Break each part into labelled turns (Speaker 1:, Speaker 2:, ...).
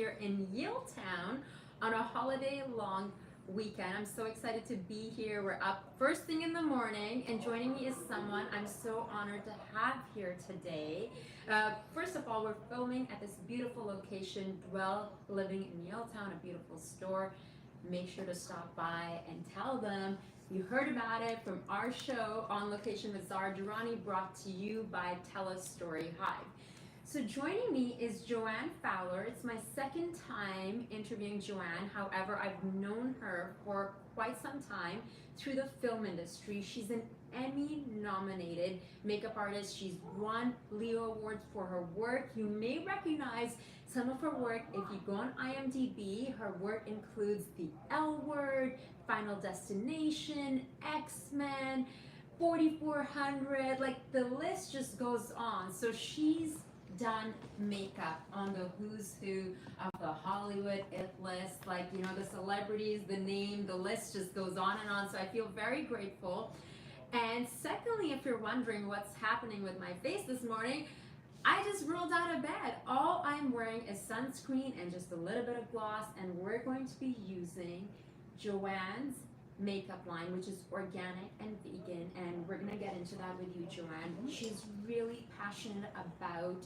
Speaker 1: here in Yaletown on a holiday long weekend. I'm so excited to be here. We're up first thing in the morning, and joining me is someone I'm so honored to have here today. First of all, we're filming at this beautiful location, Dwell Living in Yaletown, a beautiful store. Make sure to stop by and tell them you heard about it from our show On Location with Zara Durrani, brought to you by TELUS STORYHIVE. So joining me is JoAnn Fowler. It's my second time interviewing JoAnn. However, I've known her for quite some time through the film industry. She's an Emmy-nominated makeup artist. She's won Leo Awards for her work. You may recognize some of her work if you go on IMDb. Her work includes The L Word, Final Destination, X-Men, 4400, like the list just goes on. So she's done makeup on the who's who of the Hollywood it list, like, you know, the celebrities, the name, the list just goes on and on. So I feel very grateful. And secondly, if you're wondering what's happening with my face this morning, I just rolled out of bed. All I'm wearing is sunscreen and just a little bit of gloss, and we're going to be using JoAnn's makeup line, which is organic and vegan, and we're gonna get into that with you, JoAnn. She's really passionate about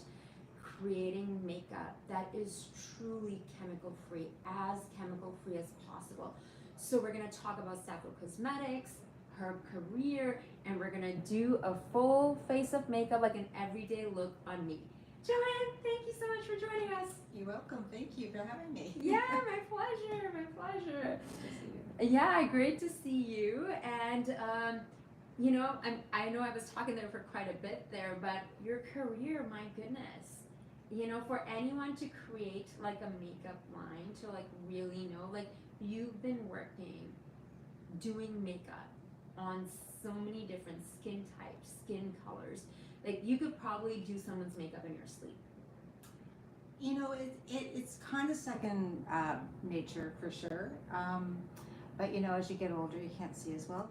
Speaker 1: creating makeup that is truly chemical free as possible. So we're gonna talk about Sappho Cosmetics, her career, and we're gonna do a full face of makeup, like an everyday look on me. JoAnn, thank you so much for joining us.
Speaker 2: You're welcome. Thank you for having me.
Speaker 1: Yeah, my pleasure, my pleasure. Yeah, great to see you. And you know, I know I was talking there for quite a bit there, but your career, my goodness. You know, for anyone to create like a makeup line, to like really know, like you've been working, doing makeup on so many different skin types, skin colors. Like you could probably do someone's makeup in your sleep.
Speaker 2: You know, it's kind of second nature for sure. But you know, as you get older, you can't see as well.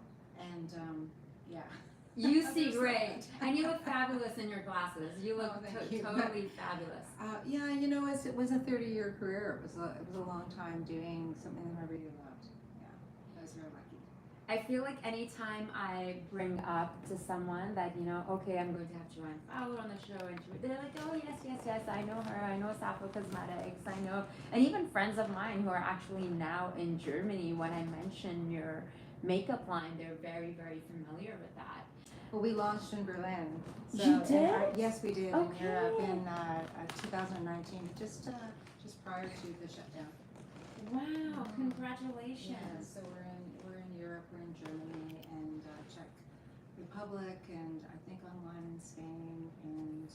Speaker 2: And yeah.
Speaker 1: You see great, and you look fabulous in your glasses. You look
Speaker 2: you.
Speaker 1: totally fabulous.
Speaker 2: Yeah, you know, it was a 30-year career. It was a long time doing something that I really loved. Yeah, I was very lucky.
Speaker 1: I feel like anytime I bring up to someone that, you know, okay, I'm going to have JoAnn Fowler on the show, and they're like, oh yes, I know her, I know Sappho Cosmetics, I know, and even friends of mine who are actually now in Germany, when I mention your makeup line, they're very, very familiar with that.
Speaker 2: Well, we launched in Berlin. So,
Speaker 1: You did?
Speaker 2: Yes, we did.
Speaker 1: Okay.
Speaker 2: In Europe in 2019, just prior to the shutdown.
Speaker 1: Wow, congratulations.
Speaker 2: Yeah, so we're in Europe, we're in Germany and Czech Republic, and I think online in Spain and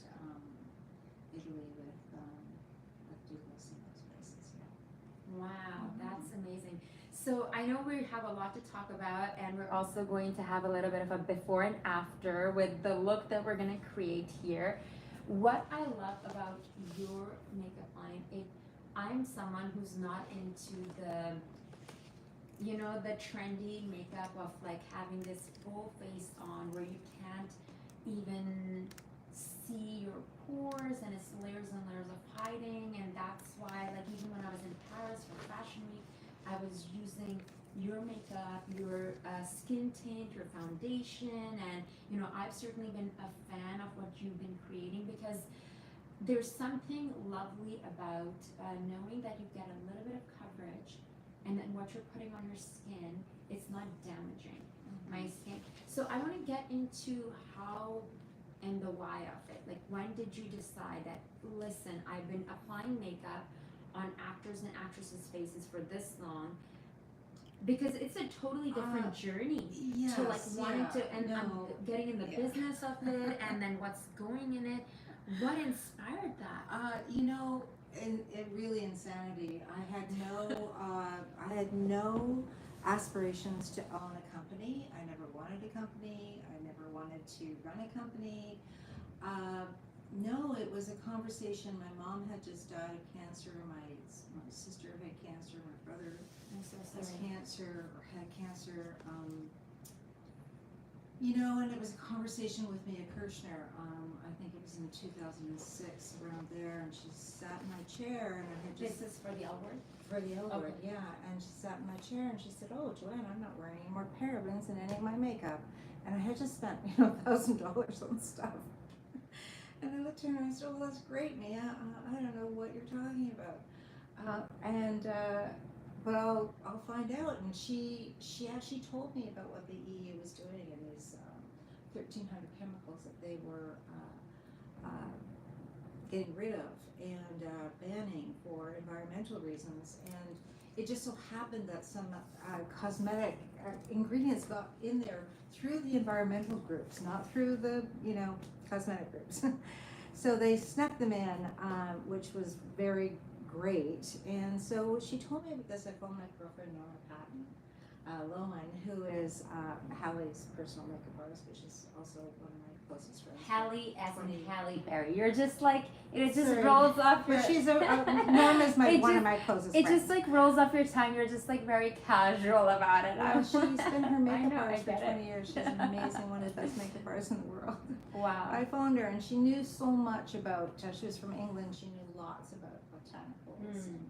Speaker 2: Italy with Douglas and those places. Yeah.
Speaker 1: Wow, that's amazing. So I know we have a lot to talk about, and we're also going to have a little bit of a before and after with the look that we're going to create here. What I love about your makeup line, I'm someone who's not into the, you know, the trendy makeup of like having this full face on where you can't even see your pores, and it's layers and layers of hiding. And that's why, like, even when I was in Paris for Fashion Week, I was using your makeup, your skin tint, your foundation, and you know, I've certainly been a fan of what you've been creating, because there's something lovely about knowing that you get a little bit of coverage, and then what you're putting on your skin, it's not damaging my skin. So I want to get into how and the why of it. Like, when did you decide that, listen, I've been applying makeup on actors and actresses' faces for this long, because it's a totally different journey to like wanting to, and I'm getting in the business of it, and then what's going in it. What inspired that?
Speaker 2: You know, it really insanity. I had no aspirations to own a company. I never wanted a company. I never wanted to run a company. No, it was a conversation. My mom had just died of cancer. My sister had cancer. My brother
Speaker 1: I'm so
Speaker 2: has
Speaker 1: sorry.
Speaker 2: cancer or had cancer. And it was a conversation with Mia Kirshner. I think it was in 2006, around there, and she sat in my chair, and I had just
Speaker 1: This is for the L word?
Speaker 2: for the L word,
Speaker 1: Okay.
Speaker 2: yeah. And she sat in my chair, and she said, "Oh, JoAnn, I'm not wearing any more parabens in any of my makeup," and I had just spent $1,000 on stuff. And I looked at her and I said, "Well, that's great, Mia. I don't know what you're talking about." But I'll find out. And she actually told me about what the EU was doing in these 1,300 chemicals that they were getting rid of and banning for environmental reasons. And it just so happened that some cosmetic ingredients got in there through the environmental groups, not through the cosmetic groups. So they snuck them in, which was very great. And so she told me about this. I phoned my girlfriend Nora Patton Loman, who is Hallie's personal makeup artist, which is also one of my closest friends.
Speaker 1: Hallie as in Halle Berry. You're just like, it just
Speaker 2: Sorry.
Speaker 1: rolls off your...
Speaker 2: But she's Norma's one of my closest
Speaker 1: It
Speaker 2: friends.
Speaker 1: just like rolls off your tongue. You're just like very casual about it.
Speaker 2: Well, she's been her makeup artist for
Speaker 1: get
Speaker 2: 20 years. She's an amazing, one of the best makeup artists in the world.
Speaker 1: Wow.
Speaker 2: I phoned her, and she knew so much about, she was from England, she knew lots about botanicals and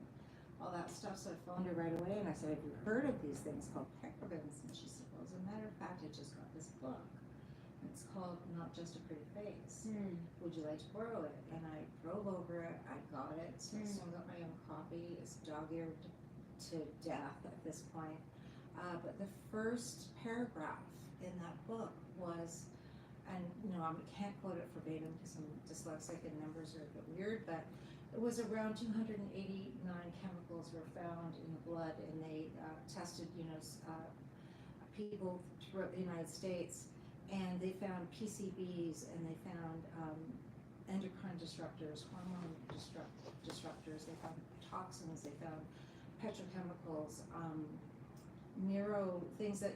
Speaker 2: all that stuff. So I phoned her right away, and I said, "Have you heard of these things called parabens?" And she said, "Well, as a matter of fact, I just got this book. It's called Not Just a Pretty Face. Would you like to borrow it?" And I drove over it, I got it, so I soon got my own copy. It's dog-eared to death at this point. But the first paragraph in that book was, and I can't quote it verbatim because I'm dyslexic and numbers are a bit weird, but it was around 289 chemicals were found in the blood, and they tested, people throughout the United States, and they found PCBs, and they found endocrine disruptors, hormone disruptors, they found toxins, they found petrochemicals, things that,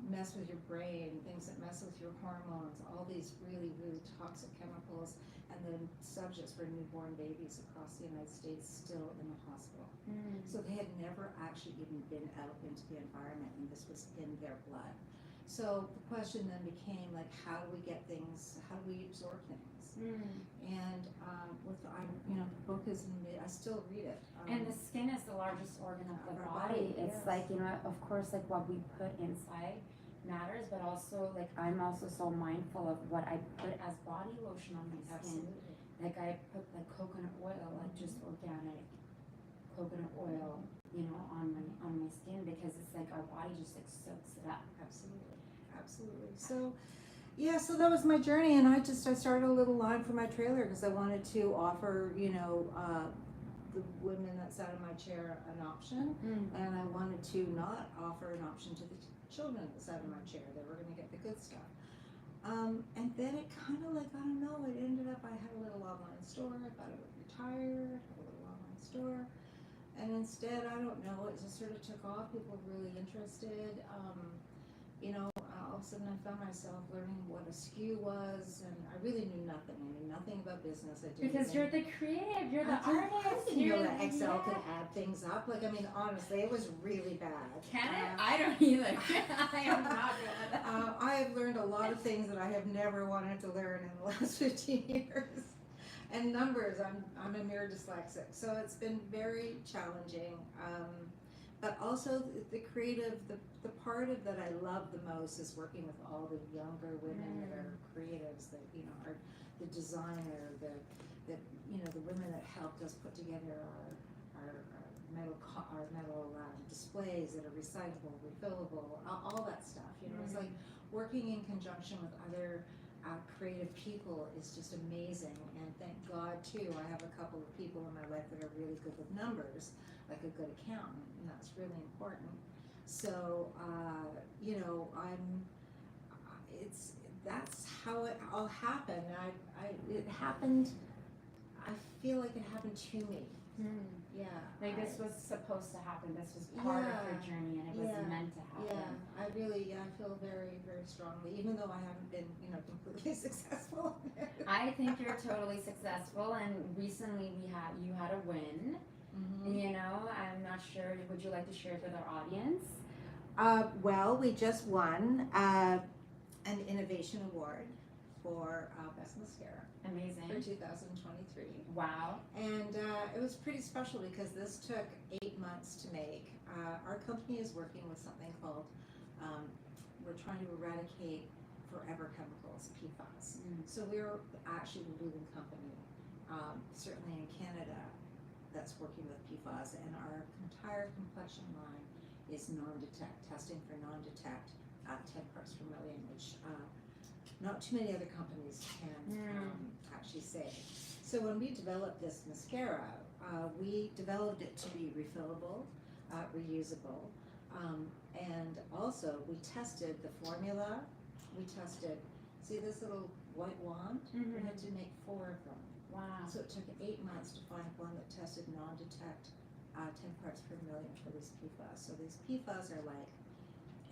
Speaker 2: mess with your brain, things that mess with your hormones, all these really, really toxic chemicals, and then subjects for newborn babies across the United States still in the hospital. So they had never actually even been out into the environment, and this was in their blood. So the question then became, like, how do we get things, how do we absorb things? And the book is, I still read it.
Speaker 1: And the skin is the largest organ of the
Speaker 2: our
Speaker 1: body.
Speaker 2: body,
Speaker 1: It's
Speaker 2: yes.
Speaker 1: like, of course, like what we put inside matters, but also like I'm also so mindful of what I put as body lotion on my skin.
Speaker 2: Absolutely.
Speaker 1: Like I put like coconut oil, like just organic coconut oil, on my skin, because it's like our body just like soaks it up.
Speaker 2: Absolutely. So, yeah, so that was my journey, and I started a little line for my trailer because I wanted to offer, the women that sat in my chair an option, and I wanted to not offer an option to the children that sat in my chair. They were going to get the good stuff. And then it kind of like, I don't know, it ended up, I had a little online store. I thought I would retire, have a little online store. And instead, I don't know, it just sort of took off. People were really interested. All of a sudden I found myself learning what a SKU was, and I really knew nothing. I knew nothing about business. I didn't
Speaker 1: Because you're the creative, you're the
Speaker 2: I
Speaker 1: artist.
Speaker 2: didn't know
Speaker 1: You're
Speaker 2: that Excel
Speaker 1: yeah.
Speaker 2: could add things up. Like, I mean, honestly, it was really bad.
Speaker 1: Can it? I don't either. I am not good.
Speaker 2: I have learned a lot of things that I have never wanted to learn in the last 15 years. And numbers, I'm a mere dyslexic, so it's been very challenging. But also the creative, the part of that I love the most is working with all the younger women that are creatives, that are the designer, the women that helped us put together our metal displays that are recyclable, refillable, all that stuff. It's like working in conjunction with other creative people is just amazing. And thank God too, I have a couple of people in my life that are really good with numbers, like a good accountant, and that's really important. So that's how it all happened. It happened. I feel like it happened to me. Yeah.
Speaker 1: Like this was supposed to happen. This was part of your journey, and it was meant to happen.
Speaker 2: Yeah, I feel very, very strongly, even though I haven't been, completely successful.
Speaker 1: I think you're totally successful, and recently you had a win. I'm not sure. Would you like to share it with our audience?
Speaker 2: Well, we just won an innovation award for best mascara for
Speaker 1: Amazing.
Speaker 2: 2023.
Speaker 1: Wow.
Speaker 2: And it was pretty special because this took 8 months to make. Our company is working with something called, we're trying to eradicate forever chemicals, PFAS. So we're actually the leading company, certainly in Canada, that's working with PFAS. And our entire complexion line is non-detect, testing for non-detect 10 parts per million, which not too many other companies can actually say. So when we developed this mascara, we developed it to be refillable, reusable, and also we tested the formula. We tested, see this little white wand? We had to make 4 of them.
Speaker 1: Wow.
Speaker 2: So it took 8 months to find one that tested non-detect 10 parts per million for these PFAS. So these PFAS are like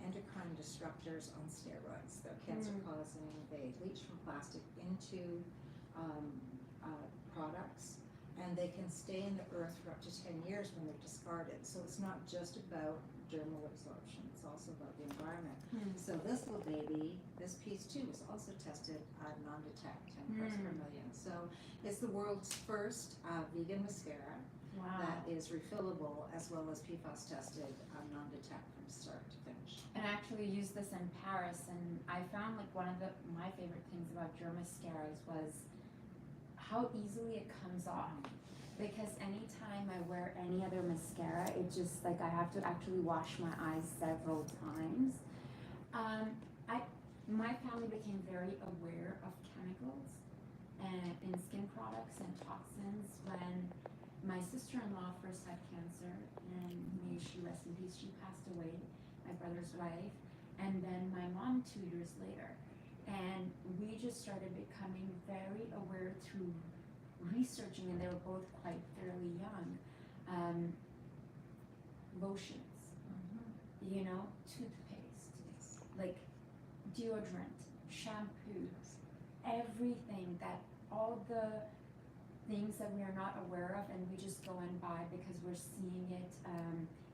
Speaker 2: endocrine disruptors on steroids. They're cancer causing. They leach from plastic into products, and they can stay in the earth for up to 10 years when they're discarded. So it's not just about dermal absorption, it's also about the environment. So this little baby, this piece too, was also tested non-detect 10 parts per million. So it's the world's first vegan mascara that is refillable as well as PFAS tested non-detect from start to finish.
Speaker 1: And I actually used this in Paris, and I found like one of my favorite things about your mascaras was how easily it comes off. Because anytime I wear any other mascara, it just like I have to actually wash my eyes several times. My family became very aware of chemicals and in skin products and toxins when my sister-in-law first had cancer, and may she rest in peace, she passed away, my brother's wife, and then my mom 2 years later. And we just started becoming very aware through researching, and they were both quite fairly young. Lotions, you know, toothpaste, like deodorant, shampoos, everything that all the things that we are not aware of, and we just go and buy because we're seeing it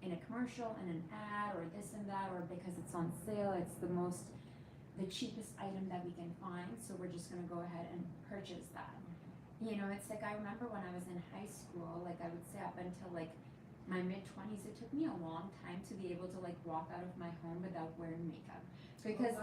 Speaker 1: in a commercial, in an ad, or this and that, or because it's on sale. It's the cheapest item that we can find, so we're just gonna go ahead and purchase that. You know, it's like I remember when I was in high school, like I would say up until like my mid-20s, it took me a long time to be able to like walk out of my home without wearing makeup. Because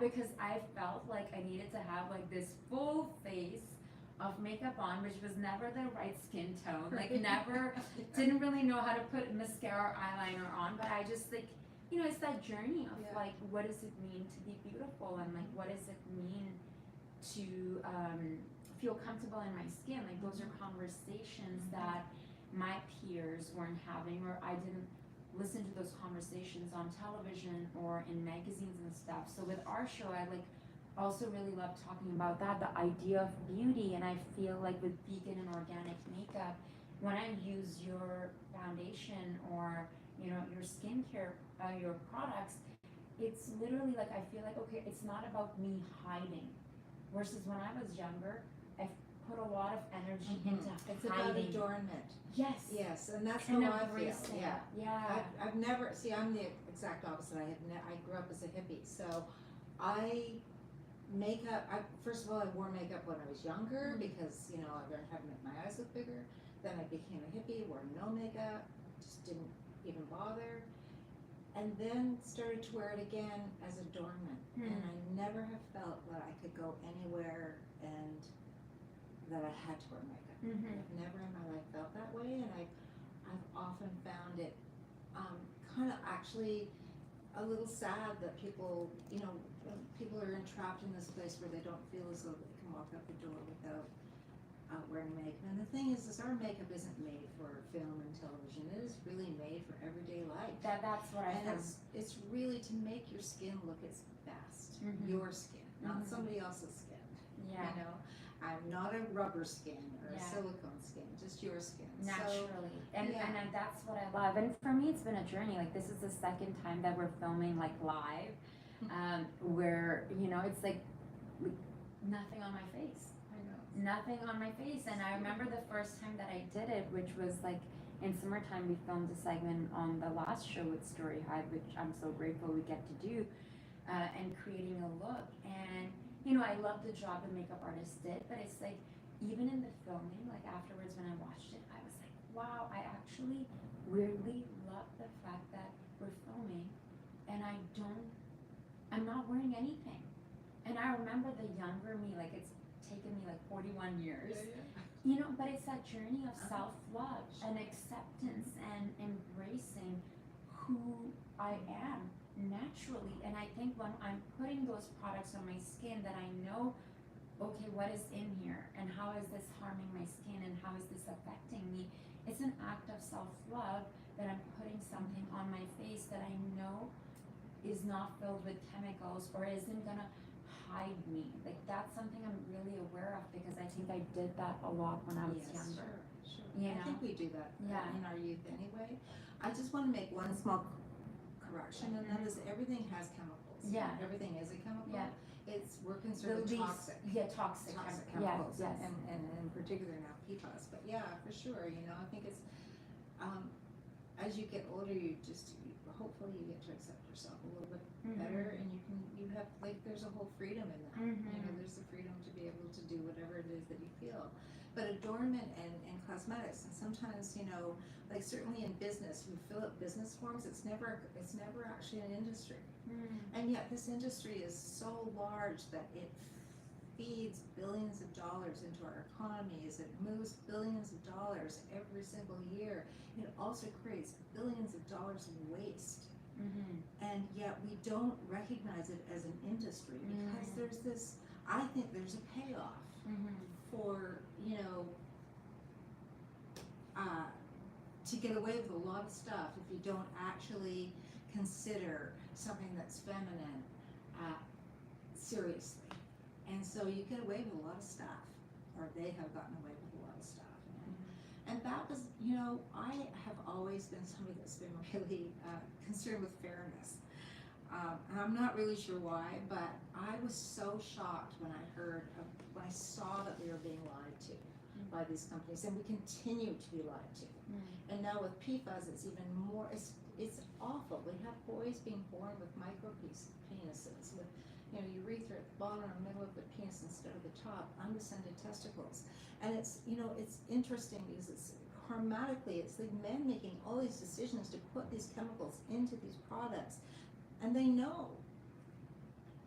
Speaker 1: because I felt like I needed to have like this full face of makeup on, which was never the right skin tone. Like never, didn't really know how to put mascara or eyeliner on, but I just like, you know, it's that journey of like, what does it mean to be beautiful, and like, what does it mean to feel comfortable in my skin? Like those are conversations that my peers weren't having, or I didn't listen to those conversations on television or in magazines and stuff. So with our show, I like also really love talking about that, the idea of beauty. And I feel like with vegan and organic makeup, when I use your foundation or, you know, your skincare, your products, it's literally like, I feel like, okay, it's not about me hiding. Versus when I was younger, I put a lot of energy into
Speaker 2: It's
Speaker 1: hiding.
Speaker 2: about adornment.
Speaker 1: Yes.
Speaker 2: Yes, and that's
Speaker 1: And
Speaker 2: how I feel.
Speaker 1: embracing
Speaker 2: Yeah.
Speaker 1: it. Yeah.
Speaker 2: I've never, see, I'm the exact opposite. I grew up as a hippie, so first of all, I wore makeup when I was younger because, you know, I learned how to make my eyes look bigger. Then I became a hippie, wore no makeup, just didn't even bother. And then started to wear it again as adornment. And I never have felt that I could go anywhere and that I had to wear makeup. I've never in my life felt that way, and I've often found it kind of actually a little sad that people, you know, people are entrapped in this place where they don't feel as though they can walk out the door without wearing makeup. And the thing is our makeup isn't made for film and television. It is really made for everyday life.
Speaker 1: That's what I
Speaker 2: And
Speaker 1: found.
Speaker 2: it's really to make your skin look its best. Your skin, not somebody else's skin.
Speaker 1: Yeah.
Speaker 2: You know, I'm not a rubber skin or a
Speaker 1: Yeah.
Speaker 2: silicone skin, just your skin.
Speaker 1: Naturally. And
Speaker 2: yeah.
Speaker 1: and that's what I love. And for me, it's been a journey. Like this is the second time that we're filming like live, where, you know, it's like nothing on my face.
Speaker 2: I know.
Speaker 1: Nothing on my face. And I remember the first time that I did it, which was like in summertime. We filmed a segment on the last show with Storyhive, which I'm so grateful we get to do. and creating a look. And you know, I love the job the makeup artist did, but it's like even in the filming, like afterwards when I watched it, I was like, wow, I actually weirdly love the fact that we're filming and I'm not wearing anything. And I remember the younger me, like it's taken me like 41 years. You know, but it's that journey of self-love and acceptance and embracing who I am naturally. And I think when I'm putting those products on my skin that I know, okay, what is in here and how is this harming my skin and how is this affecting me? It's an act of self-love that I'm putting something on my face that I know is not filled with chemicals or isn't gonna hide me. Like that's something I'm really aware of because I think I did that a lot when I was younger.
Speaker 2: Sure.
Speaker 1: You
Speaker 2: I
Speaker 1: know?
Speaker 2: think we do that in our youth anyway. I just want to make one small correction, and that is everything has chemicals.
Speaker 1: Yeah.
Speaker 2: Everything is a chemical.
Speaker 1: Yeah.
Speaker 2: We're considered toxic.
Speaker 1: Yeah, toxic
Speaker 2: chemicals.
Speaker 1: Yes.
Speaker 2: And in particular now PFAS. But yeah, for sure. You know, I think it's as you get older, hopefully you get to accept yourself a little bit better, and you have like there's a whole freedom in that. You know, there's the freedom to be able to do whatever it is that you feel. But adornment and cosmetics, and sometimes, you know, like certainly in business, you fill out business forms. It's never actually an industry, and yet this industry is so large that it feeds billions of dollars into our economies. It moves billions of dollars every single year. It also creates billions of dollars of waste. And yet we don't recognize it as an industry because there's this, I think there's a payoff for, you know, to get away with a lot of stuff if you don't actually consider something that's feminine seriously. And so you get away with a lot of stuff, or they have gotten away with a lot of stuff. And that was, you know, I have always been somebody that's been really concerned with fairness. And I'm not really sure why, but I was so shocked when I saw that we were being lied to by these companies, and we continue to be lied to. And now with PFAS, it's even more, it's awful. We have boys being born with micro penises, with, you know, urethra at the bottom or middle of the penis instead of the top, undescended testicles. And it's, you know, it's interesting because it's hormonically, it's like men making all these decisions to put these chemicals into these products, and they know.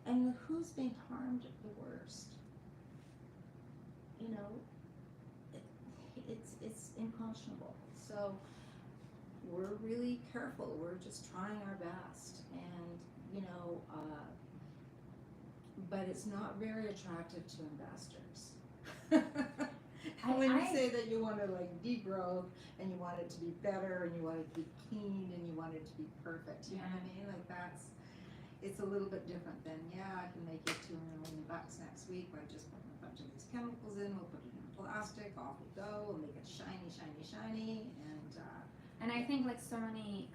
Speaker 2: And who's being harmed the worst? You know, it's unconscionable. So we're really careful. We're just trying our best, and you know, but it's not very attractive to investors. When you say that you want to like degrowth and you want it to be better and you want it to be clean and you want it to be perfect, you know what I mean? Like it's a little bit different than, I can make you $2 million next week by just putting a bunch of these chemicals in, we'll put it in plastic, off we go, we'll make it shiny, shiny, shiny,
Speaker 1: and I think like so many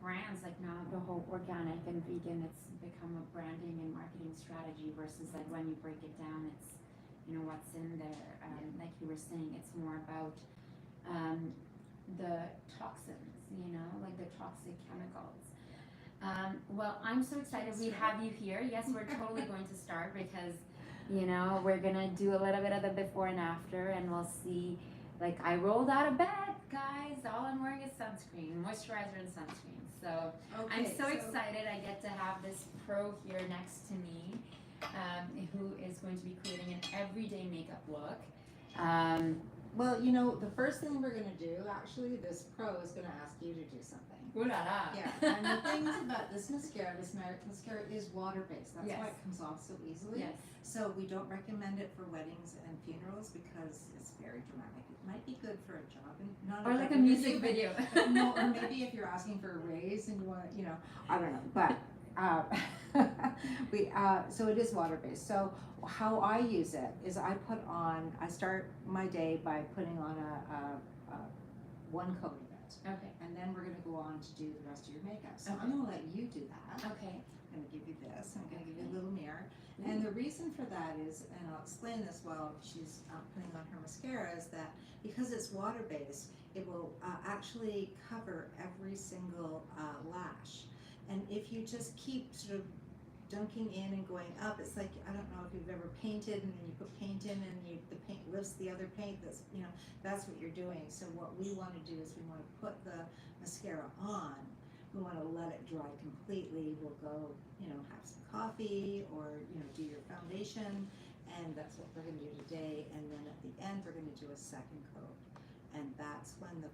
Speaker 1: brands, like now the whole organic and vegan, it's become a branding and marketing strategy versus like when you break it down, it's, you know, what's in there. Like you were saying, it's more about the toxins, you know, like the toxic chemicals. Well, I'm so excited we have you here. Yes, we're totally going to start because, you know, we're gonna do a little bit of the before and after, and we'll see. Like I rolled out of bed, guys. All I'm wearing is sunscreen, moisturizer and sunscreen. So I'm so excited. I get to have this pro here next to me, who is going to be creating an everyday makeup look.
Speaker 2: Well, you know, the first thing we're going to do, actually, this pro is going to ask you to do something.
Speaker 1: Ooh la la.
Speaker 2: Yeah, and the thing is about this mascara is water-based. That's why it comes off so easily.
Speaker 1: Yes.
Speaker 2: So we don't recommend it for weddings and funerals because it's very dramatic. It might be good for a job, and not
Speaker 1: or like a music video.
Speaker 2: No, or maybe if you're asking for a raise and you want, you know, I don't know, but so it is water-based. So how I use it is I start my day by putting on a one coat of it.
Speaker 1: Okay.
Speaker 2: And then we're going to go on to do the rest of your makeup. So I'm going to let you do that.
Speaker 1: Okay.
Speaker 2: I'm going to give you this. I'm going to give you a little mirror. And the reason for that is, and I'll explain this while she's putting on her mascara, is that because it's water-based, it will actually cover every single lash. And if you just keep sort of dunking in and going up. It's like, I don't know if you've ever painted and then you put paint in and the paint lifts the other paint. That's what you're doing. So what we want to do is we want to put the mascara on. We want to let it dry completely. We'll go, have some coffee or, do your foundation. And that's what we're going to do today. And then at the end, we're going to do a second coat. And that's when the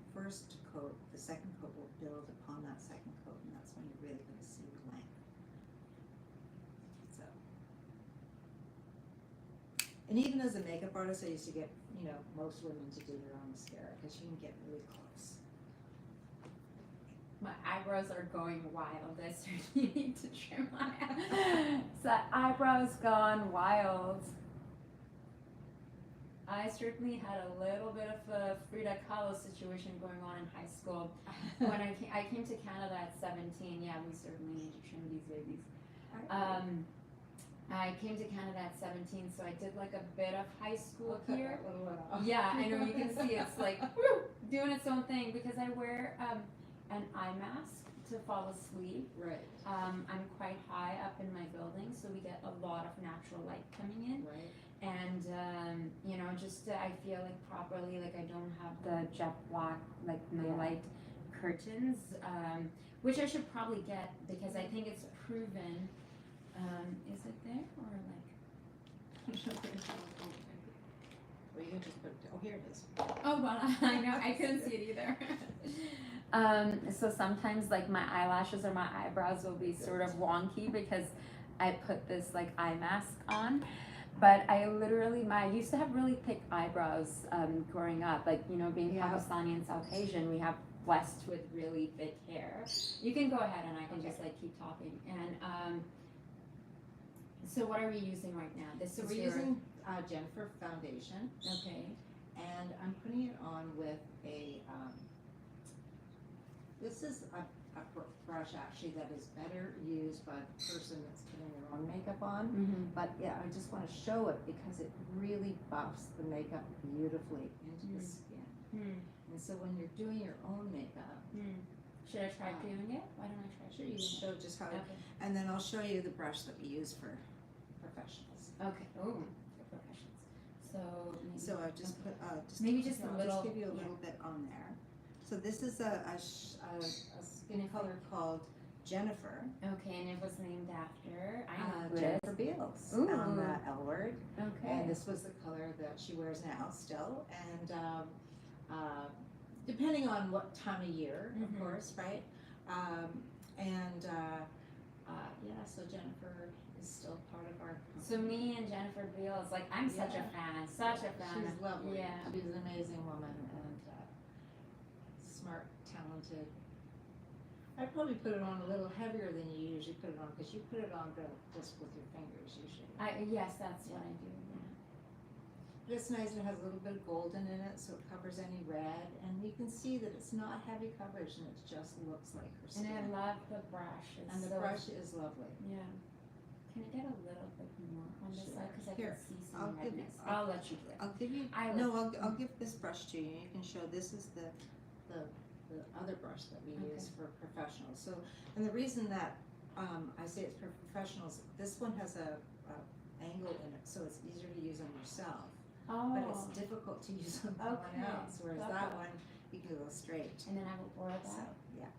Speaker 2: second coat will build upon that second coat. And that's when you're really going to see the length. So. And even as a makeup artist, I used to get, most women to do their own mascara because you can get really close.
Speaker 1: My eyebrows are going wild. I certainly need to trim my so eyebrows gone wild. I certainly had a little bit of a Frida Kahlo situation going on in high school. When I came to Canada at 17, yeah, we certainly need to trim these babies. I came to Canada at 17, so I did like a bit of high school here. Yeah, I know, you can see it's like woo, doing its own thing because I wear an eye mask to fall asleep.
Speaker 2: Right.
Speaker 1: I'm quite high up in my building, so we get a lot of natural light coming in.
Speaker 2: Right.
Speaker 1: And I feel like properly, like I don't have the jet black, like no light curtains, which I should probably get because I think it's proven. Is it there or like?
Speaker 2: Well, you can just put. Oh, here it is.
Speaker 1: Oh, well, I know I couldn't see it either. So sometimes like my eyelashes or my eyebrows will be sort of wonky because I put this like eye mask on. But I used to have really thick eyebrows growing up, like, being Pakistani and South Asian, we have blessed with really thick hair. You can go ahead and I can just like keep talking. And so what are we using right now?
Speaker 2: So we're using Jennifer foundation.
Speaker 1: Okay.
Speaker 2: And I'm putting it on with a, this is a brush actually that is better used by the person that's putting their own makeup on.
Speaker 1: Mm-hmm.
Speaker 2: But yeah, I just want to show it because it really buffs the makeup beautifully into the skin. And so when you're doing your own makeup,
Speaker 1: should I try doing it? Why don't I try
Speaker 2: sure, you can show just how
Speaker 1: Okay.
Speaker 2: and then I'll show you the brush that we use for professionals.
Speaker 1: Okay. Oh, for professionals. So
Speaker 2: I just put
Speaker 1: maybe just a little.
Speaker 2: Just give you a little bit on there. So this is a skin color called Jennifer.
Speaker 1: Okay, and it was named after
Speaker 2: Jennifer Beals
Speaker 1: Ooh.
Speaker 2: on L Word.
Speaker 1: Okay.
Speaker 2: And this was the color that she wears now still. And depending on what time of year, of course, right? So Jennifer is still part of our company.
Speaker 1: So me and Jennifer Beals, like I'm such a fan.
Speaker 2: She's lovely.
Speaker 1: Yeah.
Speaker 2: She's an amazing woman and smart, talented. I'd probably put it on a little heavier than you usually put it on because you put it on just with your fingers usually.
Speaker 1: Yes, that's what I do. Yeah.
Speaker 2: But it's nice. It has a little bit of golden in it, so it covers any red, and you can see that it's not heavy coverage, and it just looks like her skin.
Speaker 1: And I love the brush.
Speaker 2: And the brush is lovely.
Speaker 1: Yeah. Can I get a little bit more on this side because I
Speaker 2: Here,
Speaker 1: can see some redness?
Speaker 2: I'll
Speaker 1: let you do it.
Speaker 2: I'll give you. I'll give this brush to you. You can show this is the other brush that we use for professionals. So, and the reason that I say it's for professionals, this one has a angle in it, so it's easier to use on yourself.
Speaker 1: Oh.
Speaker 2: But it's difficult to use on someone else. Whereas that one, you can go straight.
Speaker 1: And then I will pour it
Speaker 2: So,
Speaker 1: out.
Speaker 2: yeah.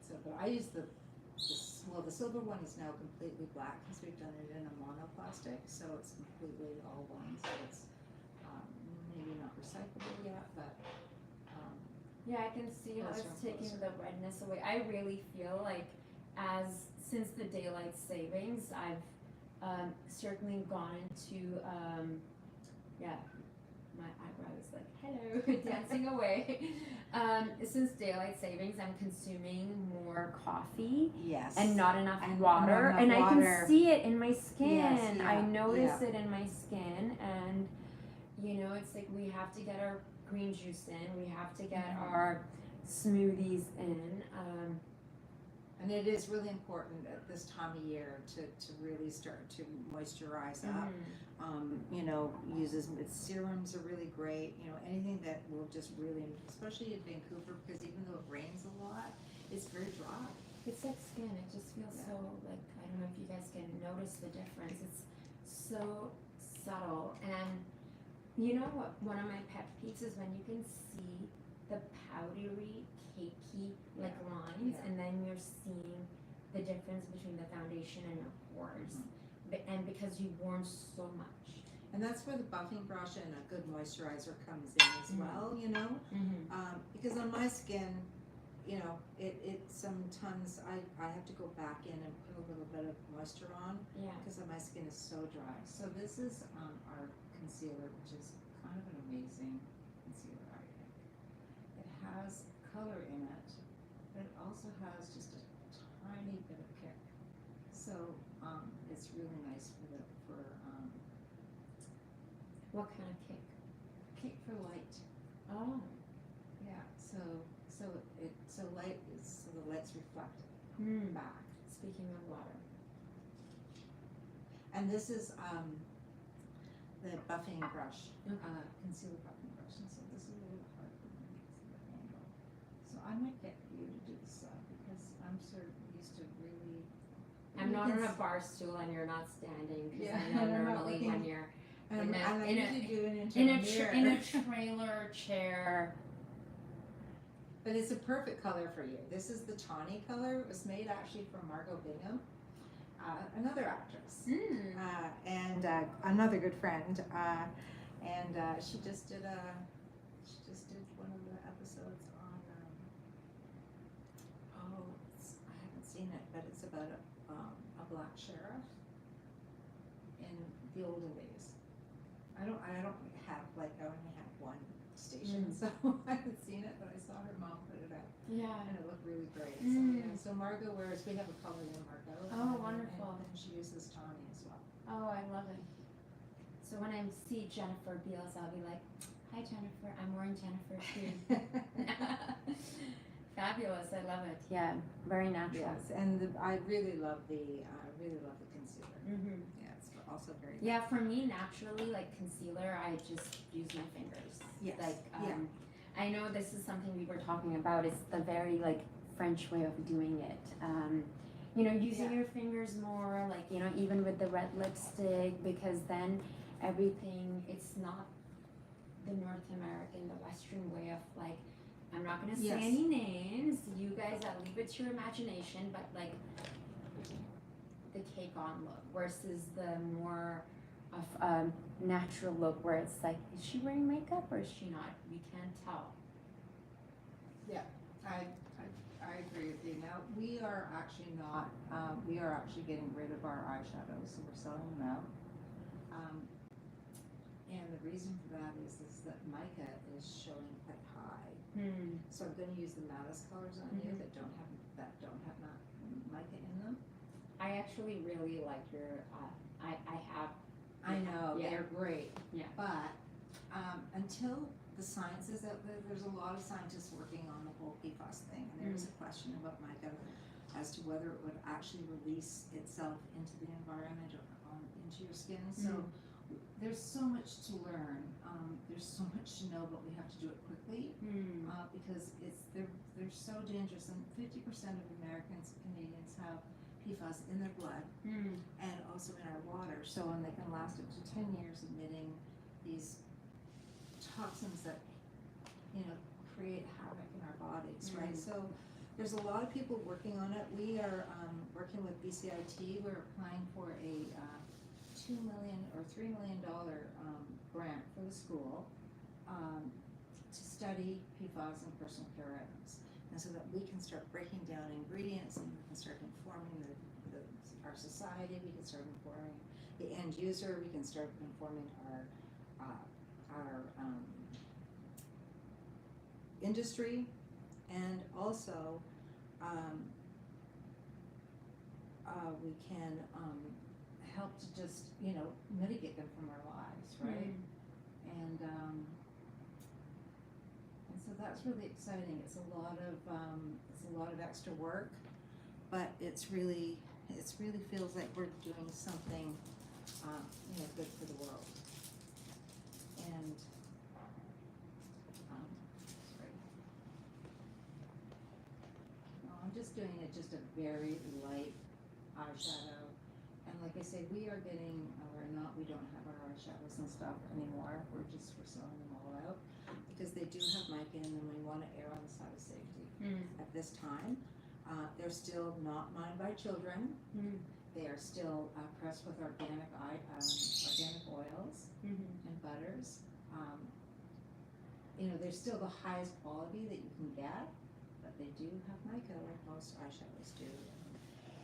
Speaker 2: So, but I use the silver one is now completely black because we've done it in a monoplastic, so it's completely all one. So it's maybe not recyclable yet, but
Speaker 1: yeah, I can see how it's taking the redness away. I really feel like since the daylight savings, I've certainly gone into my eyebrow is like hello dancing away. Since daylight savings, I'm consuming more coffee and not enough water, and I can see it in my skin.
Speaker 2: Yes,
Speaker 1: I notice it in my skin, and it's like we have to get our green juice in, we have to get our smoothies in.
Speaker 2: And it is really important at this time of year to really start to moisturize up. Uses its serums are really great. Anything that will just really, especially in Vancouver, because even though it rains a lot, it's very dry.
Speaker 1: It's like skin. It just feels
Speaker 2: Yeah.
Speaker 1: so like, I don't know if you guys can notice the difference. It's so subtle. And you know what? One of my pet peeves is when you can see the powdery, cakey like lines,
Speaker 2: Yeah.
Speaker 1: and then you're seeing the difference between the foundation and your pores. And because you've worn so much.
Speaker 2: And that's where the buffing brush and a good moisturizer comes in as well, you know? Because on my skin, you know, it sometimes I have to go back in and put a little bit of moisture on
Speaker 1: Yeah.
Speaker 2: because my skin is so dry. So this is our concealer, which is kind of an amazing concealer, I think. It has color in it, but it also has just a tiny bit of kick. So it's really nice for
Speaker 1: What kind of kick?
Speaker 2: kick for light.
Speaker 1: Oh.
Speaker 2: Yeah. So the light's reflected back.
Speaker 1: Speaking of water.
Speaker 2: And this is the buffing brush,
Speaker 1: Okay.
Speaker 2: concealer buffing brush. And so this is a little hard for me because of the angle. So I might get you to do this because I'm sort of used to really.
Speaker 1: I'm
Speaker 2: You
Speaker 1: not
Speaker 2: can
Speaker 1: on a
Speaker 2: s-
Speaker 1: bar stool and you're not standing because
Speaker 2: Yeah,
Speaker 1: I know
Speaker 2: and I'm not
Speaker 1: normally
Speaker 2: looking-
Speaker 1: when you're
Speaker 2: And
Speaker 1: in
Speaker 2: I
Speaker 1: a-
Speaker 2: usually do it into
Speaker 1: in
Speaker 2: a
Speaker 1: a
Speaker 2: mirror.
Speaker 1: in a trailer chair.
Speaker 2: But it's a perfect color for you. This is the tawny color. It was made actually from Margot Bingham, another actress. And another good friend, and she just did one of the episodes on. I haven't seen it, but it's about a black sheriff in the olden days. I don't have I only have one station, so I haven't seen it, but I saw her mom put it out,
Speaker 1: Yeah.
Speaker 2: and it looked really great. So Margot wears. We have a color in Margot.
Speaker 1: Oh, wonderful.
Speaker 2: And she uses tawny as well.
Speaker 1: Oh, I love it. So when I see Jennifer Beals, I'll be like, "Hi, Jennifer. I'm wearing Jennifer too." Fabulous. I love it. Yeah. Very natural.
Speaker 2: Yes, and I really love the concealer. Yeah, it's also very.
Speaker 1: Yeah, for me, naturally, like concealer, I just use my fingers.
Speaker 2: Yes.
Speaker 1: Like,
Speaker 2: Yeah.
Speaker 1: I know this is something we were talking about. It's the very like French way of doing it. You know, using your fingers more, like, you know, even with the red lipstick, because then everything, it's not the North American, the Western way of like, I'm not gonna say
Speaker 2: Yes.
Speaker 1: any names. You guys, I'll leave it to your imagination, but like the cake on look versus the more of natural look where it's like, is she wearing makeup or is she not? We can't tell.
Speaker 2: I agree with you. Now, we are actually not, we are actually getting rid of our eyeshadows, so we're selling them out. And the reason for that is that mica is showing quite high. So I'm gonna use the mattest colors on you that don't have mica in them.
Speaker 1: I actually really like your, I have.
Speaker 2: I know,
Speaker 1: Yeah.
Speaker 2: they're great.
Speaker 1: Yeah.
Speaker 2: But, until the science is out there's a lot of scientists working on the whole PFAS thing, and there's a question about mica as to whether it would actually release itself into the environment or into your skin. So there's so much to learn. There's so much to know, but we have to do it quickly because they're so dangerous. And 50% of Americans and Canadians have PFAS in their blood and also in our water. So, and they can last up to 10 years emitting these toxins that, you know, create havoc in our bodies, right? So there's a lot of people working on it. We are working with BCIT. We're applying for a $2 million or $3 million grant for the school to study PFAS in personal care items, and so that we can start breaking down ingredients and we can start informing our society. We can start informing the end user. We can start informing our industry, and also we can help to just, you know, mitigate them from our lives, right? And so that's really exciting. It's a lot of extra work, but it's really feels like we're doing something, you know, good for the world. And sorry. just doing just a very light eyeshadow. And like I say, we are getting, we don't have our eyeshadows and stuff anymore. We're selling them all out because they do have mica in them. We want to err on the side of safety at this time. They're still not mined by children. They are still pressed with organic oils and butters. They're still the highest quality that you can get, but they do have mica like most eyeshadows do.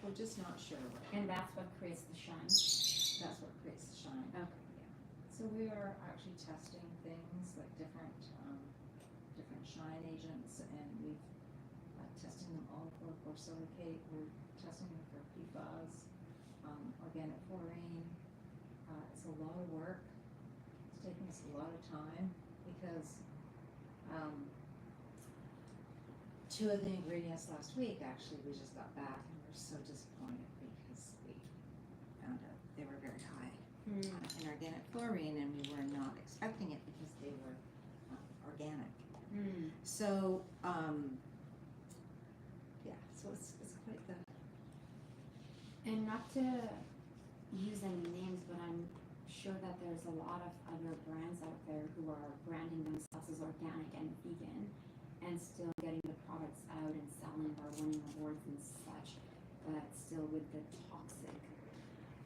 Speaker 2: We're just not sure.
Speaker 1: And that's what creates the shine?
Speaker 2: That's what creates the shine.
Speaker 1: Okay.
Speaker 2: Yeah. So we are actually testing things like different shine agents, and we've testing them all for silicate. We're testing them for PFAS, organic fluorine. It's a lot of work. It's taking us a lot of time because two of the ingredients last week, actually, we just got back and we're so disappointed because we found out they were very high in organic fluorine, and we were not expecting it because they were organic. So, so it's quite the...
Speaker 1: And not to use any names, but I'm sure that there's a lot of other brands out there who are branding themselves as organic and vegan and still getting the products out and selling or winning awards and such, but still with the toxic.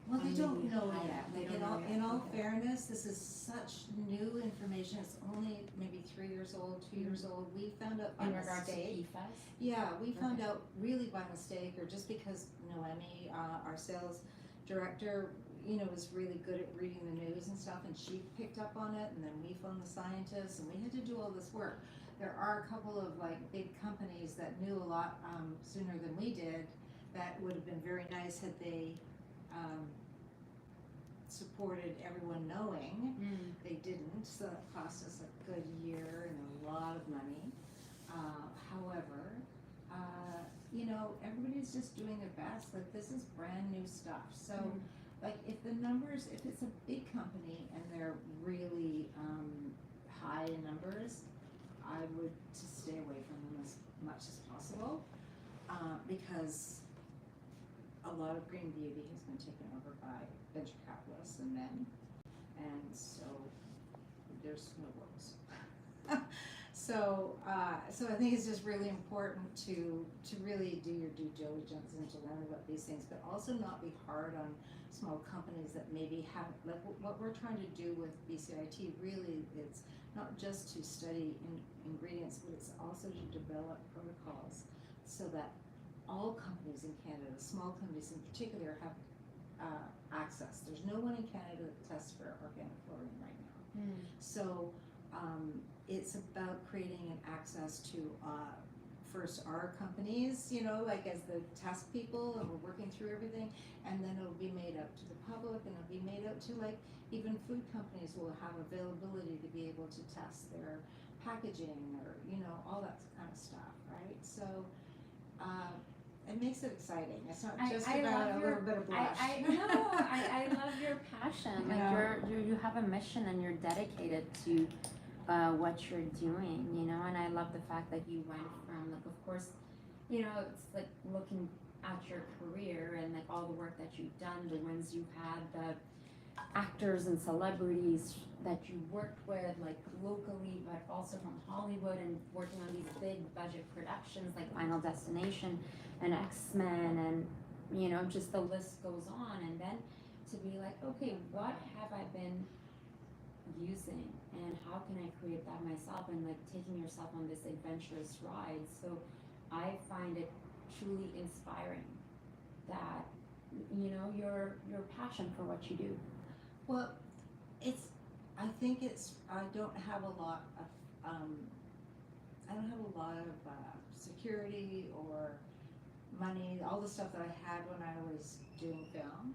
Speaker 2: Well, they don't know yet.
Speaker 1: They
Speaker 2: Like,
Speaker 1: don't know yet.
Speaker 2: in all
Speaker 1: Okay.
Speaker 2: fairness, this is such new information. It's only maybe 3 years old, 2 years old. We found out by
Speaker 1: In regards to
Speaker 2: mistake.
Speaker 1: PFAS?
Speaker 2: Yeah, we found
Speaker 1: Okay.
Speaker 2: out really by mistake, or just because Noemi, our sales director, was really good at reading the news and stuff, and she picked up on it, and then we phoned the scientists, and we had to do all this work. There are a couple of big companies that knew a lot sooner than we did. That would have been very nice had they supported everyone knowing. They didn't, so it cost us a good year and a lot of money. However, everybody's just doing their best. Like, this is brand new stuff. So, if it's a big company and they're really high in numbers, I would just stay away from them as much as possible, because a lot of green beauty has been taken over by venture capitalists and men, and so there's no rules. So I think it's just really important to really do your due diligence and to learn about these things, but also not be hard on small companies that maybe haven't, like what we're trying to do with BCIT really, it's not just to study ingredients, but it's also to develop protocols so that all companies in Canada, small companies in particular, have access. There's no one in Canada that tests for organic fluorine right now. So it's about creating an access to first our companies, as the test people, and we're working through everything, and then it'll be made out to the public, and it'll be made out to even food companies will have availability to be able to test their packaging or all that kind of stuff, right? So it makes it exciting. It's not just about a little bit of blush.
Speaker 1: I love your passion. Like you have a mission and you're dedicated to what you're doing, and I love the fact that you went from, of course, it's like looking at your career and all the work that you've done, the wins you had, the actors and celebrities that you worked with, locally, but also from Hollywood, and working on these big budget productions like Final Destination and X-Men, and just the list goes on. And then to be like, okay, what have I been using and how can I create that myself, and taking yourself on this adventurous ride. So I find it truly inspiring that your passion for what you do.
Speaker 2: Well, I don't have a lot of security or money, all the stuff that I had when I was doing film,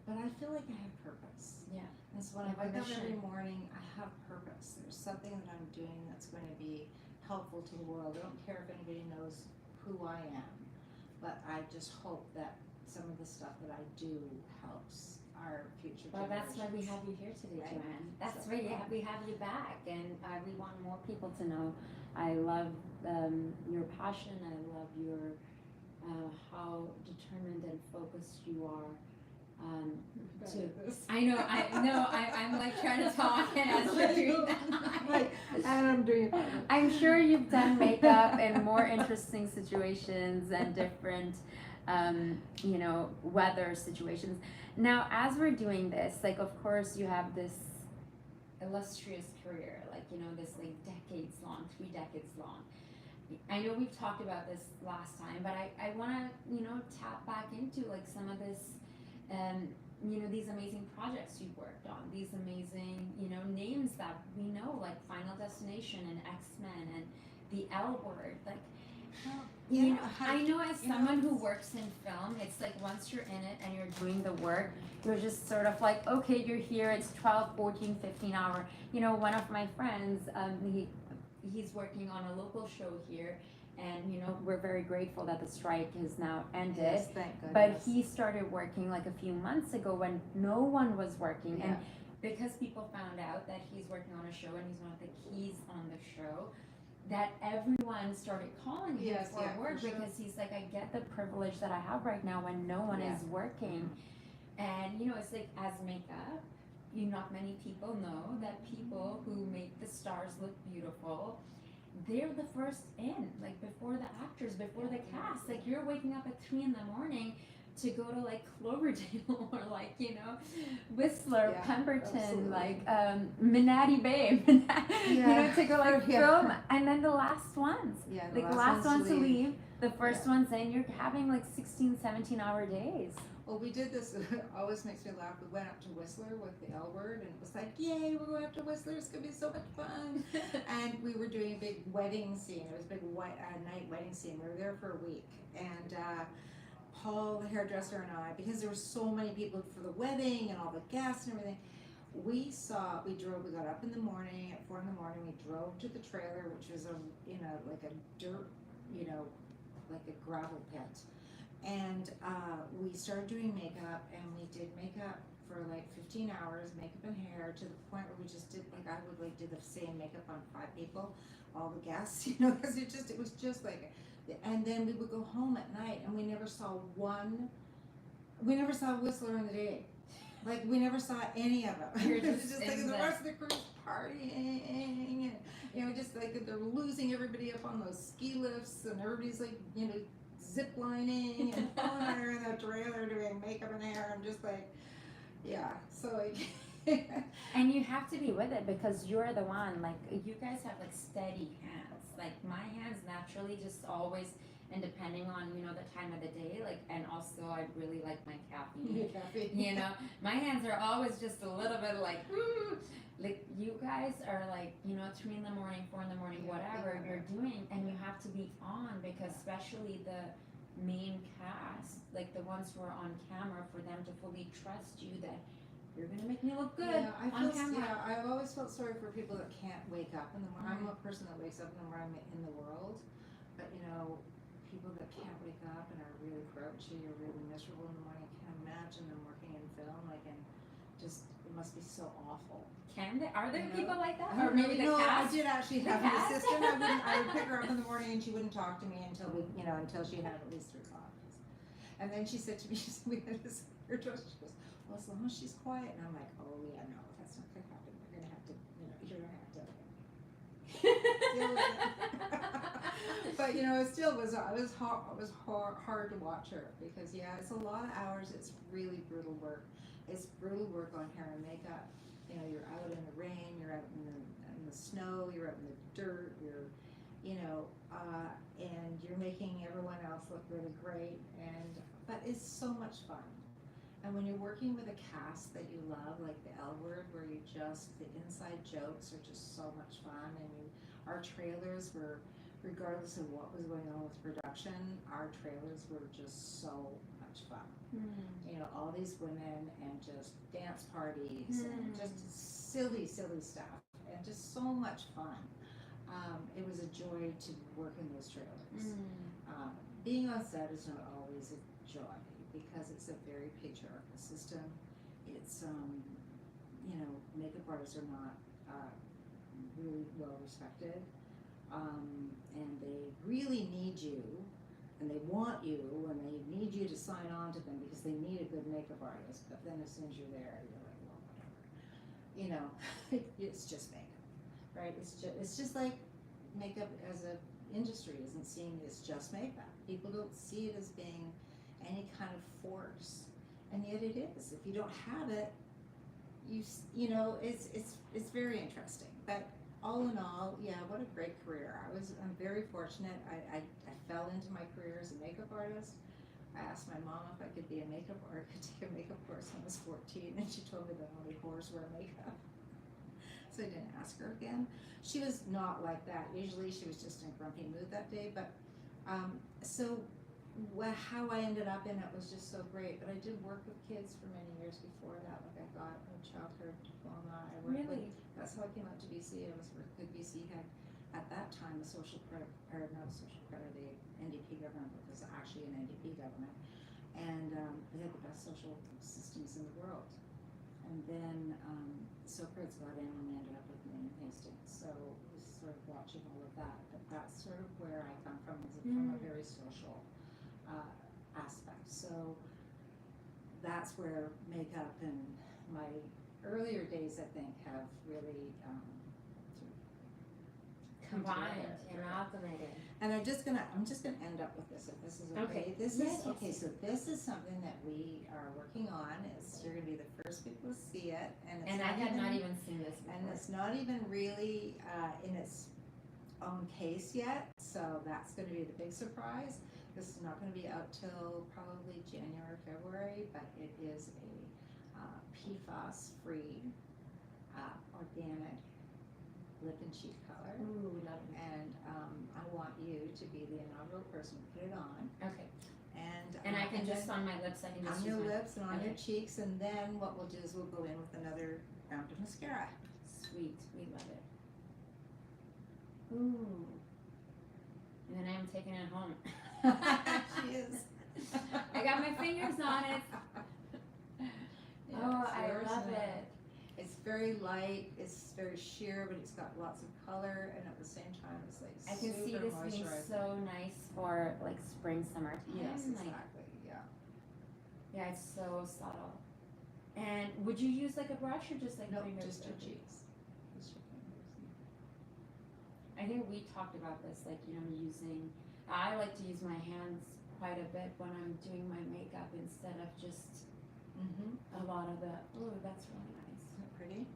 Speaker 2: but I feel like I have purpose.
Speaker 1: Yeah.
Speaker 2: And so when I wake up every morning, I have purpose. There's something that I'm doing that's going to be helpful to the world. I don't care if anybody knows who I am, but I just hope that some of the stuff that I do helps our future generations.
Speaker 1: Well, that's why we have you here today,
Speaker 2: Right?
Speaker 1: JoAnn. That's why we have you back, and we want more people to know. I love your passion. I love your how determined and focused you are.
Speaker 2: To this.
Speaker 1: I know, I'm like trying to talk and as you're doing that.
Speaker 2: And I'm doing it.
Speaker 1: I'm sure you've done makeup in more interesting situations and different, weather situations. Now, as we're doing this, like, of course, you have this illustrious career, like, this like decades long, 3 decades long. I know we've talked about this last time, but I want to, tap back into like some of this, these amazing projects you've worked on, these amazing, names that we know, like Final Destination and X-Men and the L Word, like, I know as someone who works in film, it's like once you're in it and you're doing the work, you're just sort of like, okay, you're here, it's 12, 14, 15 hour. One of my friends, he's working on a local show here, and we're very grateful that the strike has now ended.
Speaker 2: Yes, thank goodness.
Speaker 1: But he started working like a few months ago when no one was working, and because people found out that he's working on a show and he's one of the keys on the show, that everyone started calling him for work, because he's like, I get the privilege that I have right now when no one is working. And it's like, as makeup, not many people know that people who make the stars look beautiful, they're the first in, like before the actors, before the cast. Like, you're waking up at 3 a.m. to go to like Cloverdale or like Whistler, Pemberton, like Minati Bay, to go like film, and then the last ones, the last ones to leave, the first ones in, you're having like 16, 17-hour days.
Speaker 2: Well, we did this, it always makes me laugh. We went up to Whistler with the L Word, and it was like, yay, we're going up to Whistler, it's going to be so much fun. And we were doing a big wedding scene. It was a big night wedding scene. We were there for a week. And Paul, the hairdresser, and I, because there were so many people for the wedding and all the guests and everything, we got up in the morning, at 4 in the morning, we drove to the trailer, which was like a dirt, like a gravel pit. And we started doing makeup, and we did makeup for like 15 hours, makeup and hair, to the point where we just did, like, I would like do the same makeup on 5 people, all the guests, because it was just like, and then we would go home at night, and we never saw Whistler in the day. Like, we never saw any of it. It was just like the rest of the crew's partying, and just like they're losing everybody up on those ski lifts, and everybody's like, zip lining, and Paul and I are in the trailer doing makeup and hair. I'm just like, so like.
Speaker 1: And you have to be with it, because you're the one, like, you guys have like steady hands. Like, my hands naturally just always, and depending on, the time of the day, like, and also I really like my caffeine. My hands are always just a little bit like, like, you guys are like, 3 in the morning, 4 in the morning, whatever you're doing, and you have to be on, because especially the main cast, like the ones who are on camera, for them to fully trust you that you're gonna make me look good on camera.
Speaker 2: I've always felt sorry for people that can't wake up in the morning. I'm a person that wakes up in the morning in the world, but people that can't wake up and are really grouchy or really miserable in the morning, I can't imagine them working in film, like, and just, it must be so awful.
Speaker 1: Are there people like that? Or maybe the cast?
Speaker 2: I did actually have an assistant. I would pick her up in the morning, and she wouldn't talk to me until until she had at least 3 coffees. And then she said to me, we had this hairdresser, she goes, well, as long as she's quiet. And I'm like, oh yeah, no, that's not gonna happen. We're gonna have to, you're gonna have to deal with it. But it still was hard to watch her, because it's a lot of hours. It's really brutal work. It's brutal work on hair and makeup. You're out in the rain, you're out in the snow, you're out in the dirt, and you're making everyone else look really great, but it's so much fun. And when you're working with a cast that you love, like the L Word, where the inside jokes are just so much fun, and our trailers were, regardless of what was going on with production, our trailers were just so much fun. All these women, and just dance parties, and just silly stuff, and just so much fun. It was a joy to work in those trailers. Being on set is not always a joy, because it's a very patriarchal system. It's makeup artists are not really well respected, and they really need you and they want you, and they need you to sign on to them because they need a good makeup artist. But then as soon as you're there, you're like, well, whatever. You know, it's just makeup, right? It's just like makeup as a industry isn't seen as just makeup. People don't see it as being any kind of force, and yet it is. If you don't have it, you know, it's very interesting. But all in all, yeah, what a great career. I'm very fortunate. I fell into my career as a makeup artist. I asked my mom if I could be a makeup or could take a makeup course when I was 14, and she told me that only whores wear makeup. So I didn't ask her again. She was not like that. Usually she was just in a grumpy mood that day. But how I ended up in it was just so great. But I did work with kids for many years before that. Like I got a childcare diploma. I worked with, that's how I came out to BC. I was working with BC had at that time a social credit, or not a social credit, the NDP government, but it was actually an NDP government. And they had the best social systems in the world. And then Socrates got in and ended up with me in Hastings. So it was sort of watching all of that. But that's sort of where I come from, is from a very social aspect. So that's where makeup and my earlier days, I think, have really sort of
Speaker 1: Combined and amalgamated.
Speaker 2: And I'm just gonna end up with this, if this is okay. So this is something that we are working on. You're gonna be the first people to see it,
Speaker 1: and I had not even seen this before.
Speaker 2: And it's not even really in its own case yet. So that's gonna be the big surprise. This is not gonna be out till probably January, February, but it is a PFAS-free, organic lip and cheek color.
Speaker 1: Ooh, lovely.
Speaker 2: And I want you to be the inaugural person to put it on.
Speaker 1: Okay.
Speaker 2: And
Speaker 1: I can just on my lips, I can just
Speaker 2: on your lips and on
Speaker 1: okay.
Speaker 2: your cheeks, and then what we'll do is we'll go in with another round of mascara.
Speaker 1: Sweet, we love it. Ooh. And then I'm taking it home.
Speaker 2: She is.
Speaker 1: I got my fingers on it.
Speaker 2: Yeah,
Speaker 1: oh,
Speaker 2: it's
Speaker 1: I
Speaker 2: yours
Speaker 1: love
Speaker 2: now.
Speaker 1: it.
Speaker 2: It's very light, it's very sheer, but it's got lots of color, and at the same time it's like
Speaker 1: I can see this being so nice for like spring, summer time.
Speaker 2: Yes,
Speaker 1: like,
Speaker 2: exactly, yeah.
Speaker 1: Yeah, it's so subtle. And would you use like a brush or just like
Speaker 2: No,
Speaker 1: fingers?
Speaker 2: just your cheeks. Just your fingers.
Speaker 1: I think we talked about this, like, you know, I like to use my hands quite a bit when I'm doing my makeup instead of just a lot of the, oh, that's really nice.
Speaker 2: Isn't it pretty?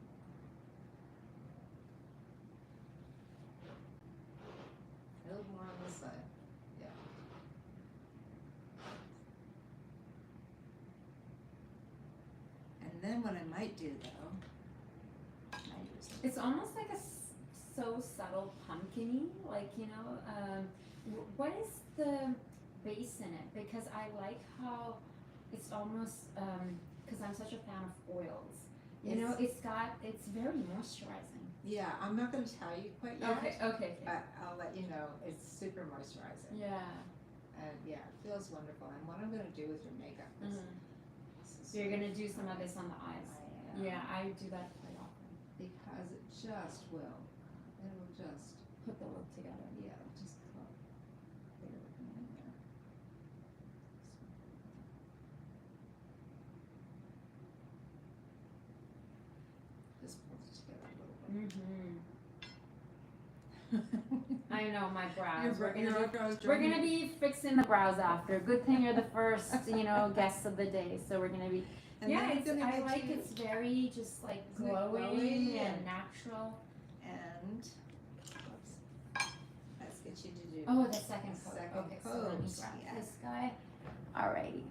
Speaker 2: A little more on this side. Yeah. And then what I might do though,
Speaker 1: It's almost like so subtle pumpkin-y, like, you know, what is the base in it? Because I like how it's almost, because I'm such a fan of oils. You know, it's very moisturizing.
Speaker 2: yeah, I'm not going to tell you quite yet.
Speaker 1: Okay.
Speaker 2: But I'll let you know. It's super moisturizing.
Speaker 1: Yeah.
Speaker 2: And yeah, it feels wonderful. And what I'm going to do with your makeup is,
Speaker 1: So you're going to do some of this on the eyes.
Speaker 2: I am.
Speaker 1: Yeah, I do that quite often.
Speaker 2: Because it just will. It will just,
Speaker 1: Put the look together.
Speaker 2: yeah, just come there with me in there. Just pull it together a little bit.
Speaker 1: I know, my brows.
Speaker 2: Your
Speaker 1: We're gonna be fixing the brows after. Good thing you're the first, you know, guest of the day. So we're gonna be.
Speaker 2: And
Speaker 1: yeah,
Speaker 2: then
Speaker 1: I like it's very just like
Speaker 2: Isn't it
Speaker 1: glowing
Speaker 2: glowy
Speaker 1: and natural.
Speaker 2: And oops, let's get you to do.
Speaker 1: Oh, the second coat.
Speaker 2: Second
Speaker 1: Okay, so let me
Speaker 2: coat,
Speaker 1: grab
Speaker 2: yes.
Speaker 1: this guy. Alrighty.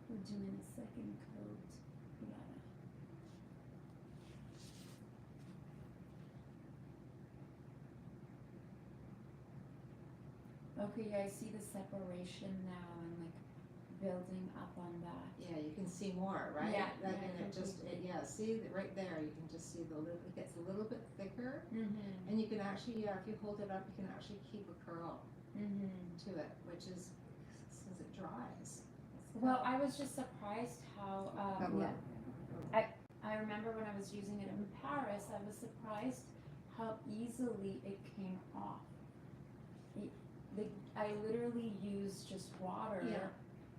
Speaker 1: We're doing the second coat. We gotta. Okay, yeah, I see the separation now and like building up on that.
Speaker 2: Yeah, you can see more, right?
Speaker 1: Yeah,
Speaker 2: That,
Speaker 1: yeah,
Speaker 2: and it just, see that right there, you can just see it gets a little bit thicker.
Speaker 1: Mm-hmm.
Speaker 2: And you can actually, if you hold it up, you can actually keep a curl to it, which is, since it dries.
Speaker 1: Well, I was just surprised how, I remember when I was using it in Paris, I was surprised how easily it came off. I literally use just water.
Speaker 2: Yeah.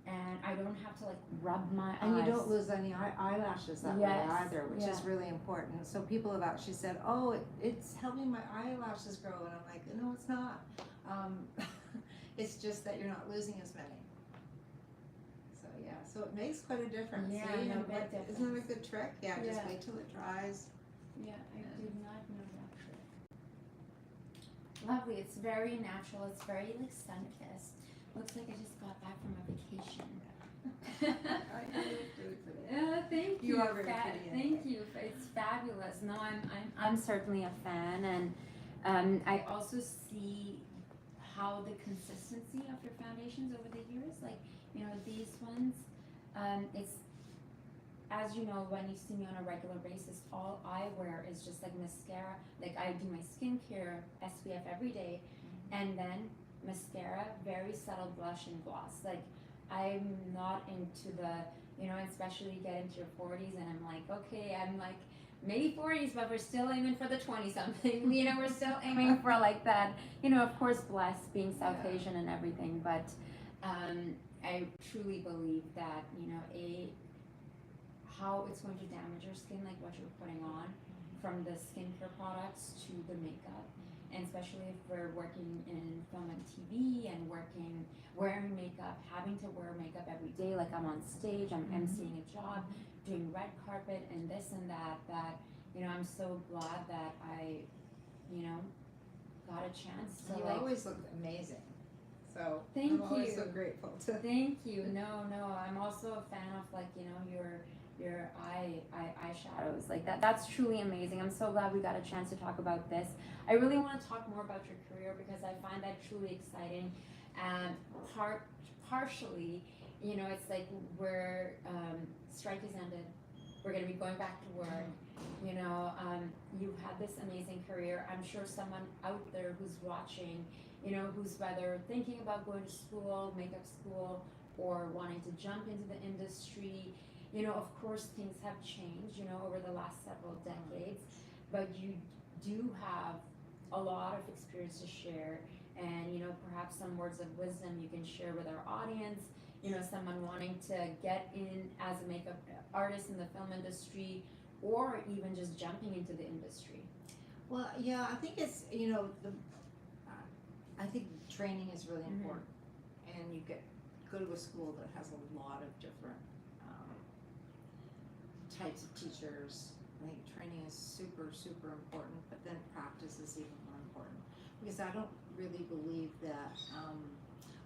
Speaker 1: And I don't have to like rub my
Speaker 2: And
Speaker 1: eyes.
Speaker 2: you don't lose any eyelashes that way
Speaker 1: Yes,
Speaker 2: either, which is really important. So people have actually said, oh, it's helping my eyelashes grow. And I'm like, no, it's not. It's just that you're not losing as many. So yeah, so it makes quite a difference.
Speaker 1: Yeah,
Speaker 2: See?
Speaker 1: no,
Speaker 2: And
Speaker 1: big difference.
Speaker 2: Isn't it a good trick? Yeah, just
Speaker 1: Yeah.
Speaker 2: wait till it dries.
Speaker 1: Yeah, I did not know that trick. Lovely. It's very natural. It's very like sun-kissed. Looks like I just got back from a vacation. Thank you.
Speaker 2: You are very pretty.
Speaker 1: Thank you. It's fabulous. No, I'm certainly a fan, and I also see how the consistency of your foundations over the years, like these ones, it's, as you know, when you see me on a regular basis, all I wear is just like mascara. Like I do my skincare SPF every day, and then mascara, very subtle blush and gloss. Like I'm not into the, especially you get into your 40s and I'm like, okay, I'm like maybe 40s, but we're still aiming for the 20 something. We're still aiming for like that, of course, blessed being South Asian and everything, but I truly believe that, how it's going to damage your skin, like what you're putting on, from the skincare products to the makeup. And especially if we're working in film and TV and wearing makeup, having to wear makeup every day, like I'm on stage, I'm emceeing a job, doing red carpet and this and that, I'm so glad that I, got a chance to
Speaker 2: You always look amazing. So
Speaker 1: Thank
Speaker 2: I'm always
Speaker 1: you.
Speaker 2: so grateful to.
Speaker 1: Thank you. No, I'm also a fan of like, your eyeshadows. Like that's truly amazing. I'm so glad we got a chance to talk about this. I really want to talk more about your career because I find that truly exciting. And partially, it's like we're strike has ended. We're gonna be going back to work. You've had this amazing career. I'm sure someone out there who's watching, who's whether thinking about going to school, makeup school, or wanting to jump into the industry. Of course, things have changed, over the last several decades, but you do have a lot of experience to share, and, perhaps some words of wisdom you can share with our audience, someone wanting to get in as a makeup artist in the film industry, or even just jumping into the industry.
Speaker 2: Well, yeah, I think it's, I think training is really important, and you go to a school that has a lot of different types of teachers. I think training is super, super important, but then practice is even more important, because I don't really believe that,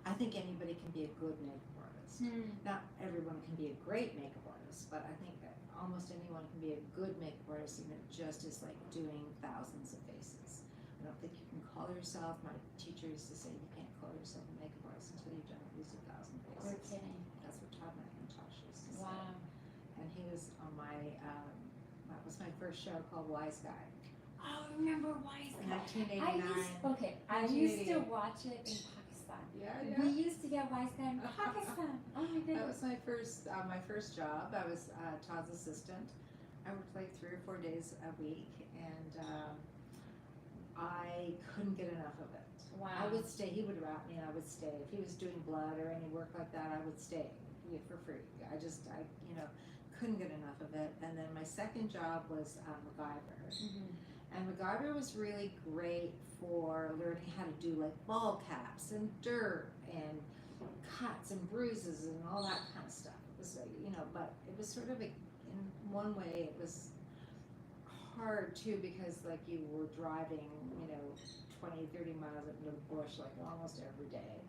Speaker 2: I think anybody can be a good makeup artist. Not everyone can be a great makeup artist, but I think that almost anyone can be a good makeup artist, and it just is like doing thousands of faces. I don't think you can call yourself, my teacher used to say, you can't call yourself a makeup artist until you've done at least 1,000 faces.
Speaker 1: You're kidding.
Speaker 2: That's what Todd McIntosh used to say.
Speaker 1: Wow.
Speaker 2: And he was on my, that was my first show called Wise Guy.
Speaker 1: Oh, I remember Wise Guy.
Speaker 2: 1989.
Speaker 1: I used to watch it in Pakistan.
Speaker 2: Yeah.
Speaker 1: We used to get Wise Guy in Pakistan. Oh my goodness.
Speaker 2: That was my first job. I was Todd's assistant. I worked like 3 or 4 days a week, and I couldn't get enough of it.
Speaker 1: Wow.
Speaker 2: I would stay. He would wrap me, and I would stay. If he was doing blood or any work like that, I would stay for free. I couldn't get enough of it. And then my second job was MacGyver. And MacGyver was really great for learning how to do like ball caps and dirt and cuts and bruises and all that kind of stuff. It was, but it was sort of in one way it was hard too, because like you were driving, 20, 30 miles into the bush like almost every day.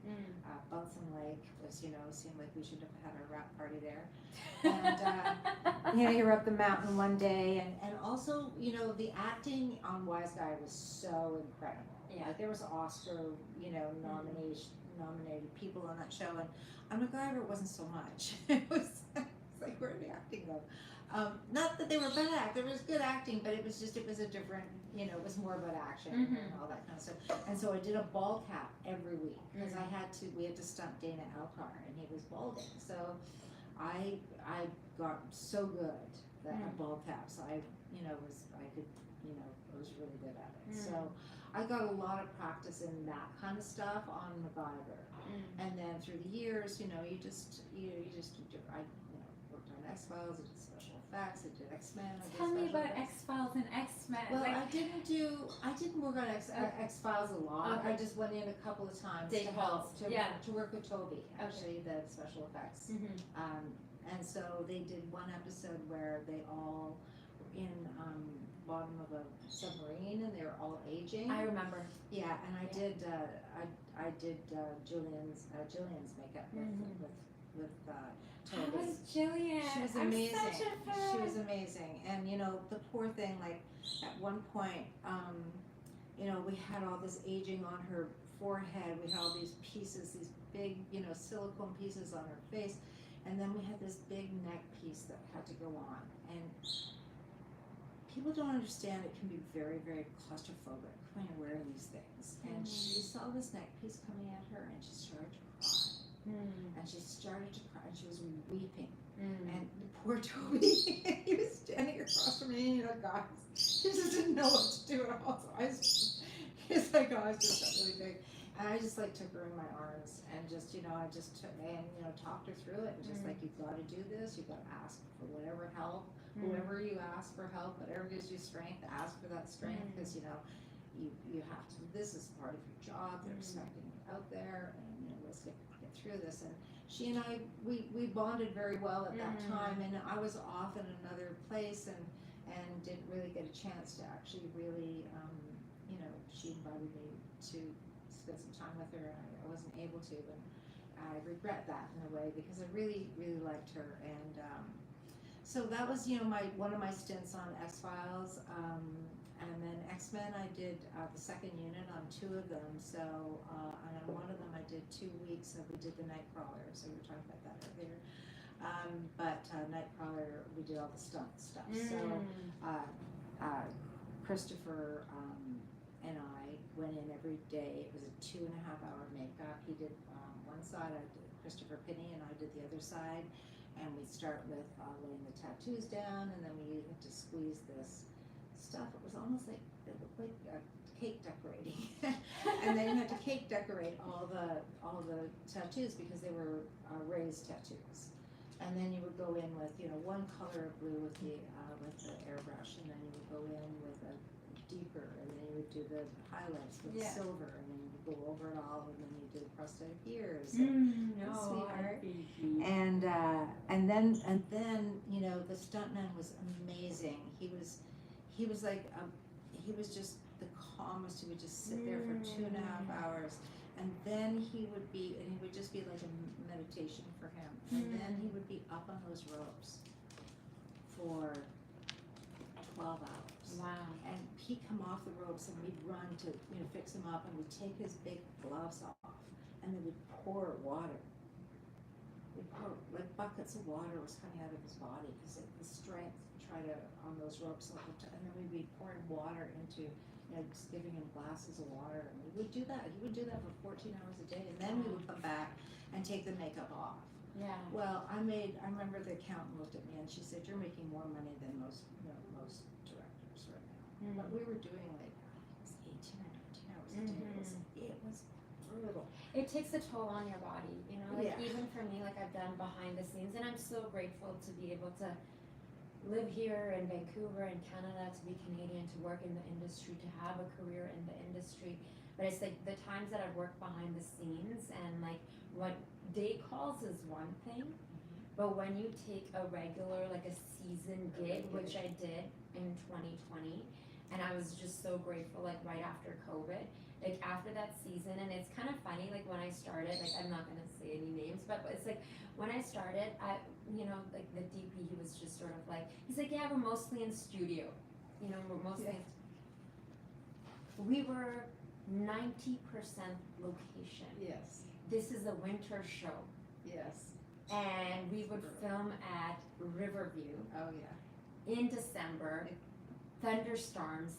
Speaker 2: Bunsen Lake was, seemed like we should have had our wrap party there. And, you were up the mountain one day, and also, the acting on Wise Guy was so incredible.
Speaker 1: Yeah.
Speaker 2: Like there was Oscar, nominated people on that show, and on MacGyver it wasn't so much. It was like, where did the acting go? Not that they were bad, there was good acting, but it was a different, it was more about action and all that kind of stuff. And so I did a ball cap every week, because we had to stunt Dana Elcar, and he was balding. So I got so good at ball caps. I was really good at it. So I got a lot of practice in that kind of stuff on MacGyver. And then through the years, you I worked on X-Files, I did special effects, I did X-Men.
Speaker 1: Tell me about X-Files and X-Men.
Speaker 2: Well, I didn't work on X-Files a lot.
Speaker 1: Okay.
Speaker 2: I just went in a couple of times
Speaker 1: Day
Speaker 2: to
Speaker 1: calls.
Speaker 2: help, to work with Toby, actually, the special effects. And so they did one episode where they all were in bottom of a submarine and they were all aging.
Speaker 1: I remember.
Speaker 2: Yeah, and I did Julian's makeup with
Speaker 1: How
Speaker 2: Toby.
Speaker 1: was Jillian?
Speaker 2: She was amazing.
Speaker 1: I'm such a fan.
Speaker 2: She was amazing, and the poor thing. Like at one point, we had all this aging on her forehead. We had all these pieces, these big, silicone pieces on her face, and then we had this big neck piece that had to go on. And people don't understand it can be very, very claustrophobic when you're wearing these things. And she saw this neck piece coming at her, and she started to cry. And she started to cry, and she was weeping. And the poor Toby, he was standing across from me, and guys, he just didn't know what to do at all. So his eyes just got really big. And I just took her in my arms and just, I just took and, talked her through it and just you've got to do this, you've got to ask for whatever help, whoever you ask for help, whatever gives you strength, ask for that strength because, you have to, this is part of your job, they're expecting you out there and, let's get through this. And she and I, we bonded very well at that time, and I was off in another place and didn't really get a chance to actually really, she invited me to spend some time with her, and I wasn't able to, and I regret that in a way because I really, really liked her. And so that was, one of my stints on X-Files. And then X-Men, I did the second unit on 2 of them. So, and on one of them, I did 2 weeks. So we did the Nightcrawler. So we were talking about that earlier. But Nightcrawler, we did all the stunt stuff. So Christopher and I went in every day. It was a 2.5-hour makeup. He did one side. I did Christopher Pinney, and I did the other side. And we'd start with laying the tattoos down, and then we had to squeeze this stuff. It was almost like it looked like cake decorating, and then you had to cake decorate all the tattoos because they were raised tattoos. And then you would go in with one color of blue with the airbrush, and then you would go in with a deeper, and then you would do the highlights with silver, and then you would go over it all, and then you did prosthetic ears. Sweetheart. And then the stuntman was amazing. He was just the calmest. He would just sit there for 2.5 hours, and then he would just be like a meditation for him. And then he would be up on those ropes for 12 hours.
Speaker 1: Wow.
Speaker 2: And he'd come off the ropes, and we'd run to fix him up, and we'd take his big gloves off, and then we'd pour water. Like buckets of water was coming out of his body because the strength to try to on those ropes, and then we'd be pouring water into, just giving him glasses of water, and we would do that. He would do that for 14 hours a day, and then we would come back and take the makeup off.
Speaker 1: Yeah.
Speaker 2: Well, I remember the accountant looked at me and she said, "You're making more money than most directors right now." But we were doing it was 18 or 19 hours a day. It was brutal.
Speaker 1: It takes a toll on your body, even for me, I've done behind the scenes, and I'm so grateful to be able to live here in Vancouver in Canada, to be Canadian, to work in the industry, to have a career in the industry. But it's the times that I've worked behind the scenes, and what day calls is one thing, but when you take a regular, a season gig, which I did in 2020, and I was just so grateful, right after COVID, after that season. And it's kind of funny, when I started, I'm not gonna say any names, but it's when I started, the DP, he was just sort of he's yeah, we're mostly in studio, we're mostly we were 90% location.
Speaker 2: Yes.
Speaker 1: This is a winter show.
Speaker 2: Yes.
Speaker 1: And we would film at Riverview.
Speaker 2: Oh yeah.
Speaker 1: In December. Thunderstorms,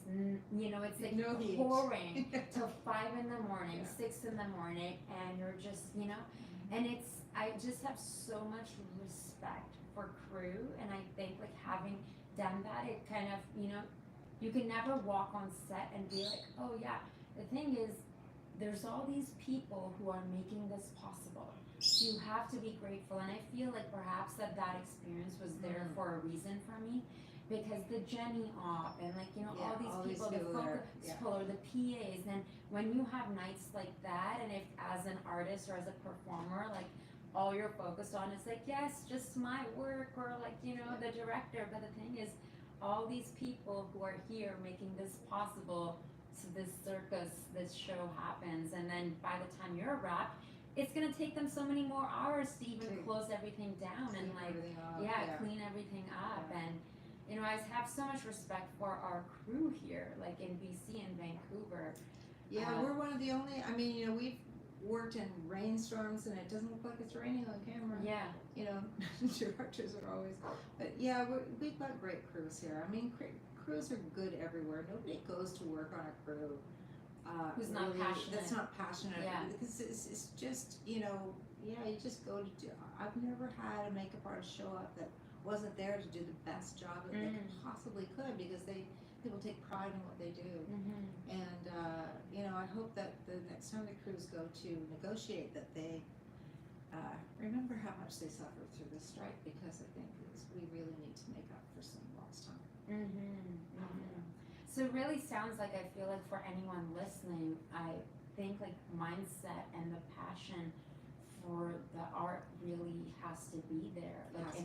Speaker 1: it's
Speaker 2: no
Speaker 1: pouring till 5 in the morning, 6 in the morning, and you're just, and I just have so much respect for crew, and I think having done that, it kind of, you can never walk on set and be oh yeah, the thing is, there's all these people who are making this possible. You have to be grateful, and I feel like perhaps that experience was there for a reason for me, because the Jenny op and like all these people, the focus puller, the PAs, and when you have nights like that, and if as an artist or as a performer, like all you're focused on is like, yes, just my work, or like the director, but the thing is, all these people who are here making this possible, so this circus, this show happens, and then by the time you're wrapped, it's gonna take them so many more hours to even close everything down and like clean everything up. And I have so much respect for our crew here, like in BC and Vancouver.
Speaker 2: We're one of the only, I mean, we've worked in rainstorms and it doesn't look like it's raining on camera. Directors are always, but we've got great crews here. I mean, crews are good everywhere. Nobody goes to work on a crew
Speaker 1: who's not passionate.
Speaker 2: That's not passionate. Because it's just, you just go to do. I've never had a makeup artist show up that wasn't there to do the best job that they possibly could, because people take pride in what they do. And I hope that the next time the crews go to negotiate, that they remember how much they suffered through this strike, because I think we really need to make up for some lost time.
Speaker 1: So it really sounds like, I feel like for anyone listening, I think like mindset and the passion for the art really has to be there. Like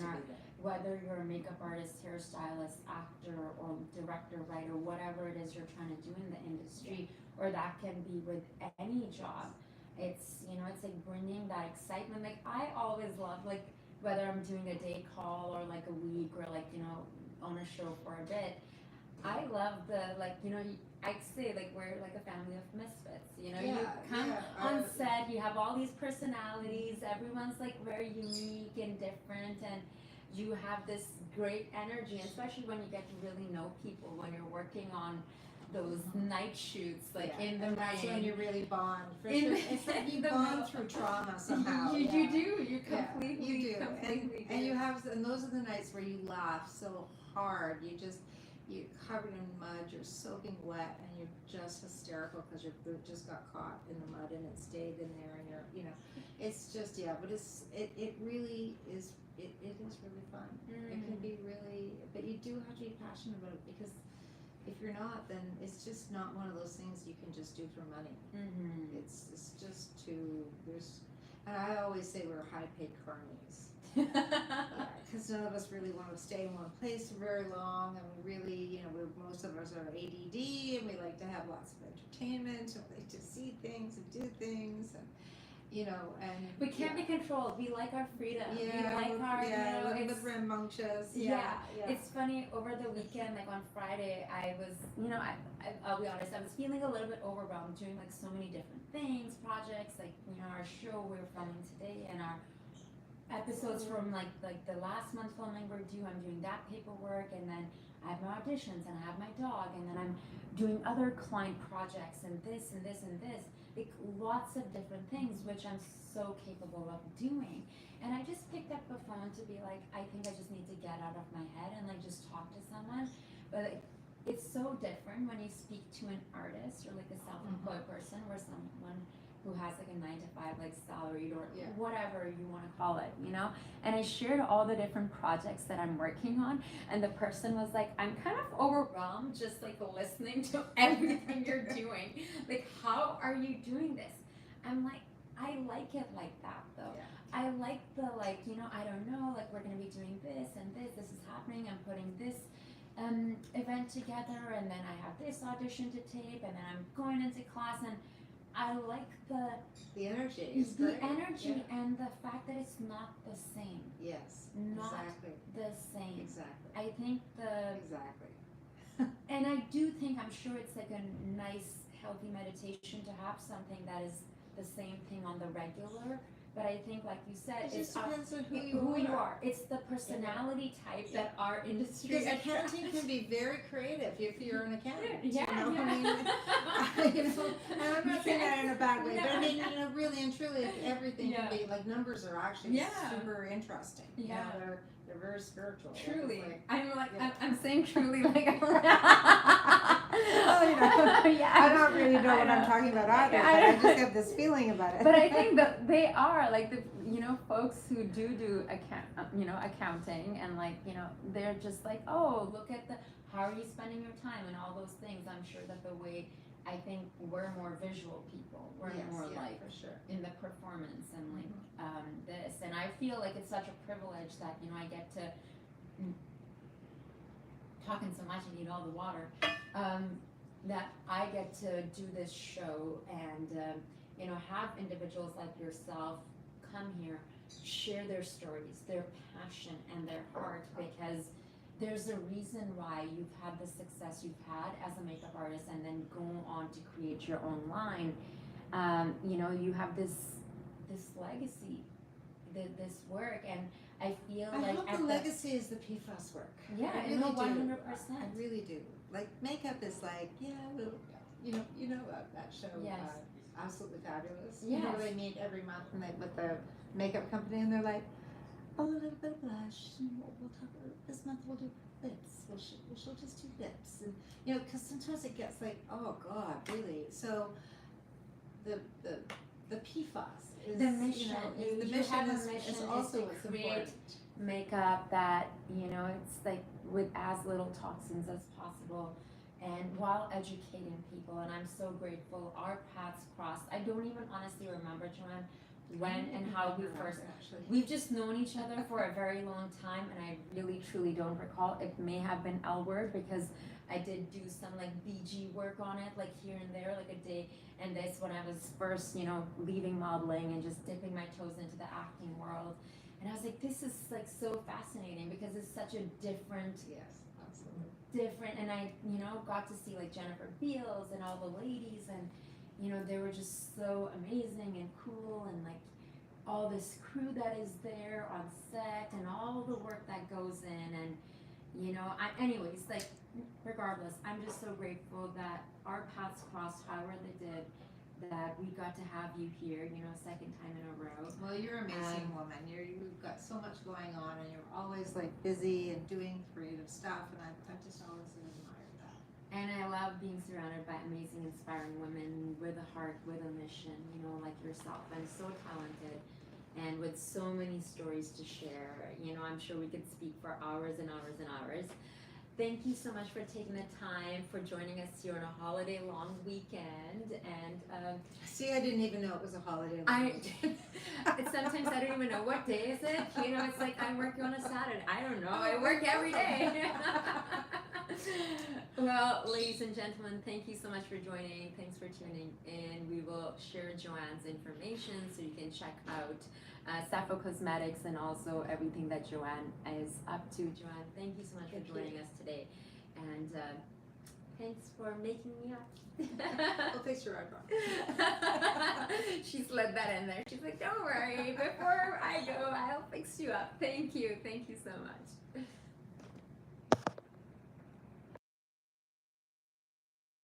Speaker 1: whether you're a makeup artist, hairstylist, actor, or director, writer, whatever it is you're trying to do in the industry, or that can be with any job. It's it's like bringing that excitement. Like I always love, like whether I'm doing a day call or like a week, or like on a show for a bit. I love the I'd say like we're like a family of misfits. You come on set, you have all these personalities, everyone's like very unique and different, and you have this great energy, especially when you get to really know people, when you're working on those night shoots, like in the rain.
Speaker 2: That's when you really bond. It's like you bond through trauma somehow.
Speaker 1: You do. You completely.
Speaker 2: You do.
Speaker 1: Completely
Speaker 2: and you have, and those are the nights where you laugh so hard. You're covered in mud, you're soaking wet, and you're just hysterical because your boot just got caught in the mud and it stayed in there, and it's just, but it really is, it is really fun. It can be really, but you do have to be passionate about it, because if you're not, then it's just not one of those things you can just do for money. It's just and I always say we're high paid carnies. Because none of us really want to stay in one place for very long, and we really, most of us are ADD, and we like to have lots of entertainment, and we like to see things and do things, and and
Speaker 1: we can't be controlled. We like our freedom. We like our,
Speaker 2: it's rambunctious.
Speaker 1: It's funny, over the weekend, like on Friday, I was, I'll be honest, I was feeling a little bit overwhelmed, doing like so many different things, projects, like our show we're filming today, and our episodes from like the last month filming we're due. I'm doing that paperwork, and then I have my auditions, and I have my dog, and then I'm doing other client projects, and this and this and this, like lots of different things, which I'm so capable of doing. And I just picked up the phone to be like, I think I just need to get out of my head and like just talk to someone. But it's so different when you speak to an artist or like a self-employed person, or someone who has like a 9-to-5 like salaried, or whatever you want to call it, And I shared all the different projects that I'm working on, and the person was like, I'm kind of overwhelmed just like listening to everything you're doing. Like, how are you doing this? I'm like, I like it like that though. I like the I don't know, like we're gonna be doing this and this is happening, I'm putting this event together, and then I have this audition to tape, and then I'm going into class, and I like
Speaker 2: the energy.
Speaker 1: And the fact that it's not the same.
Speaker 2: Yes.
Speaker 1: Not
Speaker 2: exactly.
Speaker 1: the same.
Speaker 2: Exactly.
Speaker 1: I think and I do think, I'm sure it's like a nice, healthy meditation to have something that is the same thing on the regular. But I think, like you said,
Speaker 2: it just depends on who you are.
Speaker 1: It's the personality type that our industry.
Speaker 2: Because accounting can be very creative if you're an accountant.
Speaker 1: I mean,
Speaker 2: and I'm not saying that in a bad way, but I mean, really and truly, everything can be like, numbers are actually super interesting. They're very spiritual.
Speaker 1: Truly,
Speaker 2: like,
Speaker 1: I'm saying truly, like.
Speaker 2: Well, you know,
Speaker 1: Yeah.
Speaker 2: I don't really know
Speaker 1: I
Speaker 2: what I'm
Speaker 1: know.
Speaker 2: talking about either,
Speaker 1: I
Speaker 2: but I
Speaker 1: know.
Speaker 2: just have this feeling about it.
Speaker 1: But I think that they are like the folks who do accounting, and like they're just like, oh, look at the how are you spending your time and all those things. I'm sure that the way I think we're more visual people. We're
Speaker 2: Yes,
Speaker 1: more
Speaker 2: yeah,
Speaker 1: like
Speaker 2: for sure.
Speaker 1: in the performance and like this, and I feel like it's such a privilege that I get to talking so much and need all the water. That I get to do this show and have individuals like yourself come here, share their stories, their passion and their heart, because there's a reason why you've had the success you've had as a makeup artist and then go on to create your own line. You have this legacy, this work, and I feel
Speaker 2: I
Speaker 1: like
Speaker 2: hope the legacy is the PFAS work.
Speaker 1: Yeah,
Speaker 2: I really
Speaker 1: no,
Speaker 2: do.
Speaker 1: 100%.
Speaker 2: I really do. Like makeup is like, well, you know that show,
Speaker 1: Yes.
Speaker 2: Absolutely Fabulous.
Speaker 1: Yes.
Speaker 2: You know, they meet every month and they with the makeup company and they're like, oh, a little bit of blush. And we'll talk this month. We'll do lips. We'll just do lips, and because sometimes it gets like, oh God, really? So the PFAS is
Speaker 1: The mission.
Speaker 2: the
Speaker 1: You
Speaker 2: mission
Speaker 1: have a
Speaker 2: is
Speaker 1: mission
Speaker 2: also
Speaker 1: to
Speaker 2: what's
Speaker 1: create
Speaker 2: important.
Speaker 1: makeup that it's like with as little toxins as possible, and while educating people. And I'm so grateful our paths crossed. I don't even honestly remember, JoAnn, when and how we first. We've just known each other for a very long time, and I really truly don't recall. It may have been L Word, because I did do some like BG work on it, like here and there, like a day. And this when I was first, leaving modeling and just dipping my toes into the acting world. And I was like, this is like so fascinating because it's such a different, and I, got to see like Jennifer Beals and all the ladies, and, they were just so amazing and cool, and like all this crew that is there on set and all the work that goes in. And, anyways, like, regardless, I'm just so grateful that our paths crossed however they did, that we got to have you here, second time in a row.
Speaker 2: Well, you're an amazing woman. You've got so much going on, and you're always like busy and doing creative stuff, and I just always admired that.
Speaker 1: And I love being surrounded by amazing, inspiring women with a heart, with a mission, like yourself. I'm so talented and with so many stories to share. I'm sure we could speak for hours and hours and hours. Thank you so much for taking the time, for joining us here on a holiday long weekend. And
Speaker 2: see, I didn't even know it was a holiday.
Speaker 1: Sometimes I don't even know what day is it. It's like I'm working on a Saturday. I don't know. I work every day. Well, ladies and gentlemen, thank you so much for joining. Thanks for tuning in. We will share JoAnn's information so you can check out Sappho Cosmetics and also everything that JoAnn is up to. JoAnn, thank you so much for joining us today. And thanks for making me up.
Speaker 2: Well, thanks for eyebrow.
Speaker 1: She slid that in there. She's like, don't worry, before I go, I'll fix you up. Thank you so much.